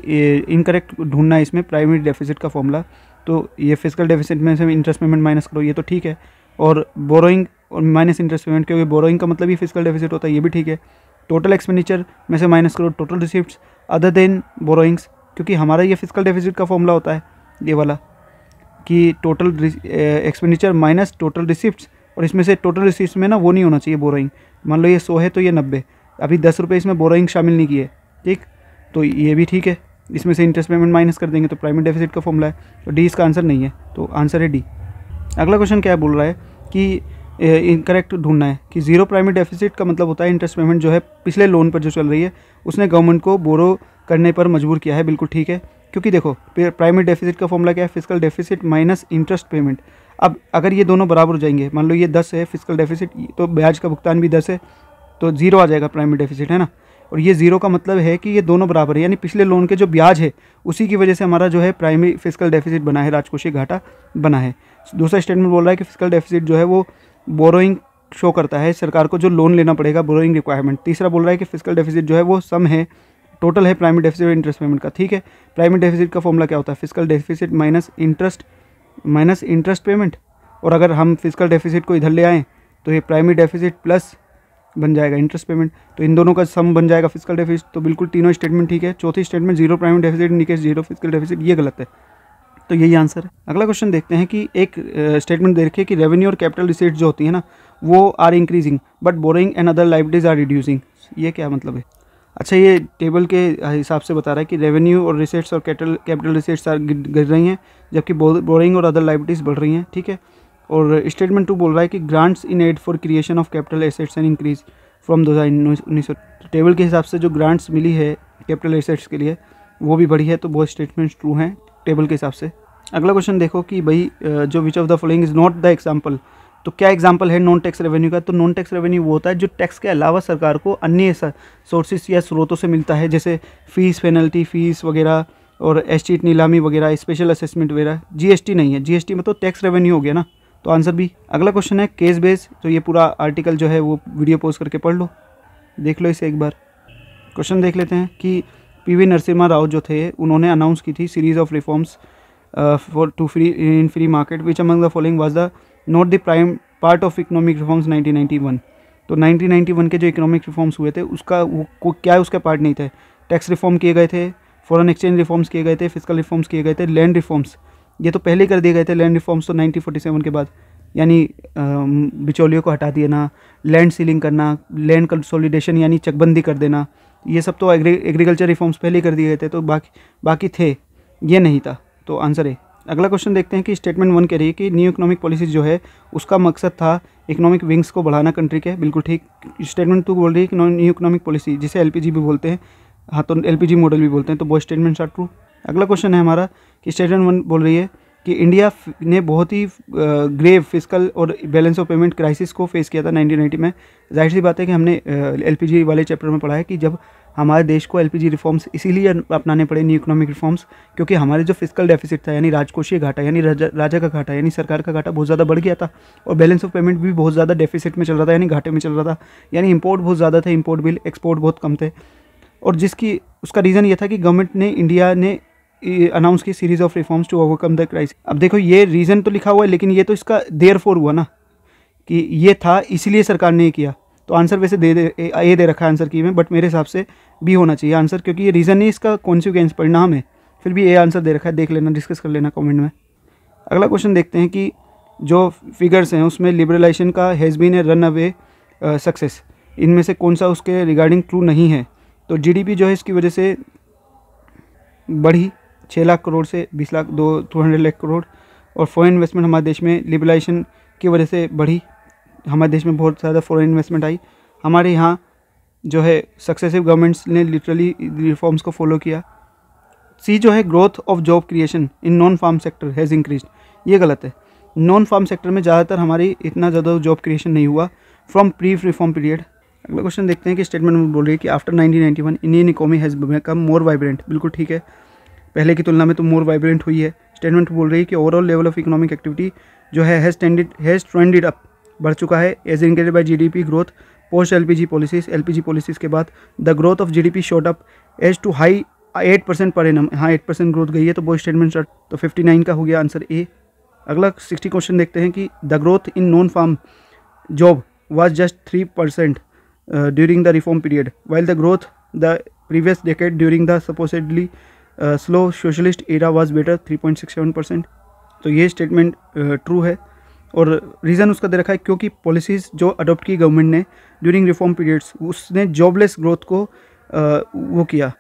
इनकरेक्ट ढूंढना है इसमें प्राइमरी डेफिसिट का फॉर्मूला। तो ये फिजिकल डेफिसिट में से इंटरेस्ट पेमेंट माइनस करो, ये तो ठीक है, और बोरोइंग और माइनस इंटरेस्ट पेमेंट, क्योंकि बोरोइंग का मतलब ही फिजिकल डेफिसिट होता है, ये भी ठीक है। टोटल एक्सपेंडिचर में से माइनस करो total receipts other than borrowings, क्योंकि हमारा ये फिजिकल डेफिसिट का फॉर्मूला होता है ये वाला कि total expenditure minus total receipts, और इसमें से टोटल रिसिप्ट्स में ना वो नहीं होना चाहिए बोरोइंग। मान लो ये 100 है तो ये 90, अभी 10 रुपये इसमें बोरोइंग शामिल नहीं किए, ठीक, तो ये भी ठीक है। इसमें से इंटरेस्ट पेमेंट माइनस कर देंगे तो प्राइमरी डेफिसिट का फॉर्मूला है, तो डी इसका आंसर नहीं है, तो आंसर है डी। अगला क्वेश्चन क्या बोल रहा है कि इनकरेक्ट ढूंढना है कि जीरो प्राइमरी डेफिसिट का मतलब होता है इंटरेस्ट पेमेंट जो है पिछले लोन पर जो चल रही है उसने गवर्नमेंट को बोरो करने पर मजबूर किया है। बिल्कुल ठीक है, क्योंकि देखो प्राइमरी डेफिसिट का फॉर्मूला क्या है, physical deficit minus interest payment. अब अगर ये दोनों बराबर हो जाएंगे, मान लो ये 10 है फिजिकल डेफिसिट, तो ब्याज का भुगतान भी 10 है, तो जीरो आ जाएगा प्राइमरी डेफिसिट, है ना। और ये जीरो का मतलब है कि ये दोनों बराबर है, यानी पिछले लोन के जो ब्याज है उसी की वजह से हमारा जो है प्राइमरी फिजिकल डेफिसिट बना है, राजकोषीय घाटा बना है। दूसरा स्टेटमेंट बोल रहा है कि फिजिकल डेफिसिट जो है वो बोरोइंग शो करता है, सरकार को जो लोन लेना पड़ेगा, बोरोइंग रिक्वायरमेंट। तीसरा बोल रहा है कि फिजिकल डेफिसिट जो है वो सम है, टोटल है प्राइमरी डेफिसिट और इंटरेस्ट पेमेंट का। ठीक है, प्राइमरी डेफिसिट का फॉर्मूला क्या होता है, physical deficit minus interest payment. और अगर हम फिजिकल डेफिसिट को इधर ले आएँ तो ये प्राइमरी डेफिसिट प्लस बन जाएगा इंटरेस्ट पेमेंट, तो इन दोनों का सम बन जाएगा फिजिकल डेफिसिट। तो बिल्कुल तीनों स्टेटमेंट ठीक है। चौथी statement zero primary deficit indicates zero physical deficit, ये गलत है, तो यही आंसर है। अगला क्वेश्चन देखते हैं कि एक स्टेटमेंट देखिए कि रेवेन्यू और कैपिटल रिसीट्स जो होती है ना वो are increasing but borrowing and other liabilities are reducing. ये क्या मतलब है? अच्छा, ये टेबल के हिसाब से बता रहा है कि रेवेन्यू और रिसीट्स और कैपिटल रिसीट्स गिर रही हैं जबकि बोरिंग और अदर लाइबिलिटीज बढ़ रही हैं। ठीक है, और स्टेटमेंट 2 बोल रहा है कि grants in aid for creation of capital assets and increase from 2019। Table के हिसाब से जो ग्रांट्स मिली है कैपिटल एसेट्स के लिए वो भी बढ़ी है, तो वो स्टेटमेंट्स ट्रू हैं टेबल के हिसाब से। अगला क्वेश्चन देखो कि भाई जो which of the following is not the example, तो क्या एग्जाम्पल है नॉन टैक्स रेवेन्यू का? तो नॉन टैक्स रेवेन्यू वो होता है जो टैक्स के अलावा सरकार को अन्य सोर्सेज या स्रोतों से मिलता है, जैसे फीस, पेनल्टी फीस वगैरह और एस्टेट नीलामी वगैरह, स्पेशल असेसमेंट वगैरह। जीएसटी नहीं है, जीएसटी में तो टैक्स रेवेन्यू हो गया ना, तो आंसर भी। अगला क्वेश्चन है केस बेस, तो ये पूरा आर्टिकल जो है वो वीडियो पोस्ट करके पढ़ लो, देख लो इसे एक बार। क्वेश्चन देख लेते हैं कि पीवी नरसिम्हा राव जो थे उन्होंने अनाउंस की थी series of reforms for to free market which among the following was the not the prime part of economic reforms 1991। तो 1991 के जो इकोनॉमिक रिफॉर्म्स हुए थे उसका क्या उसका पार्ट नहीं थे। टैक्स रिफॉर्म किए गए थे, फॉरेन एक्सचेंज रिफॉर्म्स किए गए थे, फिजिकल रिफॉर्म्स किए गए थे, लैंड रिफॉर्म्स ये तो पहले कर दिए गए थे। लैंड रिफॉर्म्स तो 1947 के बाद, यानी बिचौलियों को हटा देना, लैंड सीलिंग करना, लैंड कंसोलिडेशन यानी चकबंदी कर देना, ये सब तो एग्रीकल्चर रिफॉर्म्स पहले कर दिए गए थे, तो बाकी थे, ये नहीं था, तो आंसर है। अगला क्वेश्चन देखते हैं कि स्टेटमेंट 1 कह रही है कि न्यू इकोनॉमिक पॉलिसीज जो है उसका मकसद था इकोनॉमिक विंग्स को बढ़ाना कंट्री के। बिल्कुल ठीक। स्टेटमेंट 2 बोल रही है कि न्यू इकोनॉमिक पॉलिसी जिसे एलपीजी भी बोलते हैं, हाँ तो एलपीजी मॉडल भी बोलते हैं, तो वो स्टेटमेंट्स आर ट्रू। अगला क्वेश्चन है हमारा कि स्टेटमेंट 1 बोल रही है कि इंडिया ने बहुत ही ग्रेव फिजिकल और बैलेंस ऑफ पेमेंट क्राइसिस को फेस किया था 1990 में। जाहिर सी बात है कि हमने एलपीजी वाले चैप्टर में पढ़ा है कि जब हमारे देश को एलपीजी रिफॉर्म्स इसीलिए अपनाने पड़े, न्यू इकोनॉमिक रिफॉर्म्स, क्योंकि हमारे जो फिजिकल डेफिसिट था यानी राजकोषीय घाटा यानी राजा का घाटा यानी सरकार का घाटा बहुत ज़्यादा बढ़ गया था, और बैलेंस ऑफ पेमेंट भी बहुत ज़्यादा डेफिसिट में चल रहा था यानी घाटे में चल रहा था, यानी इंपोर्ट बहुत ज़्यादा था, इंपोर्ट बिल, एक्सपोर्ट बहुत कम थे। और उसका रीज़न ये था कि गवर्नमेंट ने, इंडिया ने अनाउंस की series of reforms to overcome the crisis. अब देखो ये रीज़न तो लिखा हुआ है लेकिन ये तो इसका देयरफॉर हुआ ना कि ये था इसलिए सरकार ने ये किया, तो आंसर वैसे ए दे रखा है आंसर की में, बट मेरे हिसाब से बी होना चाहिए आंसर, क्योंकि ये रीज़न नहीं, इसका कॉन्सिक्वेंस परिणाम है, फिर भी ए आंसर दे रखा है। देख लेना, डिस्कस कर लेना कमेंट में। अगला क्वेश्चन देखते हैं कि जो फिगर्स हैं उसमें लिबरलाइजेशन का has been a runaway success, इनमें से कौन सा उसके रिगार्डिंग ट्रू नहीं है? तो जीडीपी जो है इसकी वजह से बढ़ी 6 लाख करोड़ से 20 लाख 200 लाख करोड़, और फॉरेन इन्वेस्टमेंट हमारे देश में लिबरलाइजेशन की वजह से बढ़ी, हमारे देश में बहुत ज़्यादा फॉरेन इन्वेस्टमेंट आई। हमारे यहाँ जो है सक्सेसिव गवर्नमेंट्स ने लिटरली रिफॉर्म्स को फॉलो किया। सी जो है growth of job creation in non farm sector has increase, ये गलत है। नॉन फार्म सेक्टर में ज़्यादातर हमारी इतना ज़्यादा जॉब क्रिएशन नहीं हुआ फ्रॉम प्री रिफॉर्म पीरियड। अगला क्वेश्चन देखते हैं कि स्टेटमेंट में बोल रही है कि after 1991 Indian economy has become more vibrant. बिल्कुल ठीक है, पहले की तुलना में तो मोर वाइब्रेंट हुई है। स्टेटमेंट बोल रही है कि overall level of economic activity जो है हैज़ ट्रेंडेड अप, बढ़ चुका है, as indicated by GDP growth post LPG policies के बाद the growth of GDP shot up as to high 8% per annum. हाँ 8% ग्रोथ गई है, तो वो स्टेटमेंट तो 59 का हो गया आंसर ए। अगला 60 क्वेश्चन देखते हैं कि the growth in non farm job was just 3% during the reform period while the growth the previous decade during the supposedly slow socialist era was better 3.67%। तो ये स्टेटमेंट ट्रू है, और reason उसका दे रखा है क्योंकि पॉलिसीज़ जो अडॉप्ट की गवर्नमेंट ने ड्यूरिंग रिफॉर्म पीरियड्स उसने जॉबलेस ग्रोथ को वो किया।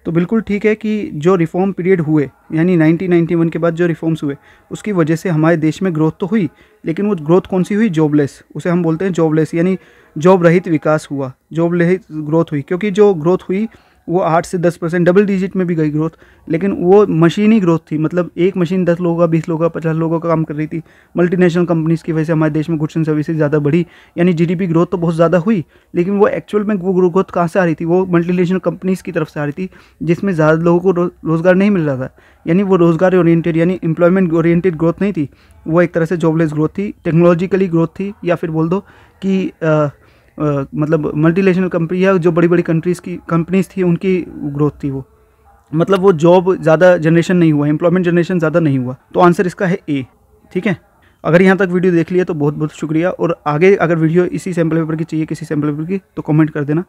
तो बिल्कुल ठीक है कि जो रिफॉर्म पीरियड हुए यानी 1991 के बाद जो रिफॉर्म्स हुए उसकी वजह से हमारे देश में ग्रोथ तो हुई, लेकिन वो ग्रोथ कौन सी हुई? जॉबलेस, उसे हम बोलते हैं जॉबलेस, यानी जॉब रहित विकास हुआ, जॉब रहित ग्रोथ हुई। क्योंकि जो ग्रोथ हुई वो 8 से 10% डबल डिजिट में भी गई ग्रोथ, लेकिन वो मशीनी ग्रोथ थी। मतलब एक मशीन 10 लोगों का, 20 लोगों का, 50 लोगों का काम कर रही थी। मल्टीनेशनल कंपनीज़ की वजह से हमारे देश में गुड्स एंड सर्विसेज ज़्यादा बढ़ी, यानी जीडीपी ग्रोथ तो बहुत ज़्यादा हुई, लेकिन वो एक्चुअल में वो ग्रोथ कहाँ से आ रही थी? वो मल्टीनेशनल कंपनीज़ की तरफ से आ रही थी, जिसमें ज़्यादा लोगों को रोज़गार नहीं मिल रहा था। यानी वो रोज़गार ओरिएंटेड यानी एम्प्लॉयमेंट ओरिएंटेड ग्रोथ नहीं थी, वो एक तरह से जॉबलेस ग्रोथ थी, टेक्नोलॉजिकली ग्रोथ थी, या फिर बोल दो कि मतलब मल्टीनेशनल कंपनी या जो बड़ी बड़ी कंपनीज़ थी उनकी ग्रोथ थी वो। मतलब वो जॉब ज़्यादा जनरेशन नहीं हुआ, एम्प्लॉयमेंट जनरेशन ज़्यादा नहीं हुआ। तो आंसर इसका है ए। ठीक है, अगर यहाँ तक वीडियो देख लिया तो बहुत बहुत शुक्रिया, और आगे अगर वीडियो इसी सैम्पल पेपर की चाहिए, किसी सैम्पल पेपर की, तो कमेंट कर देना।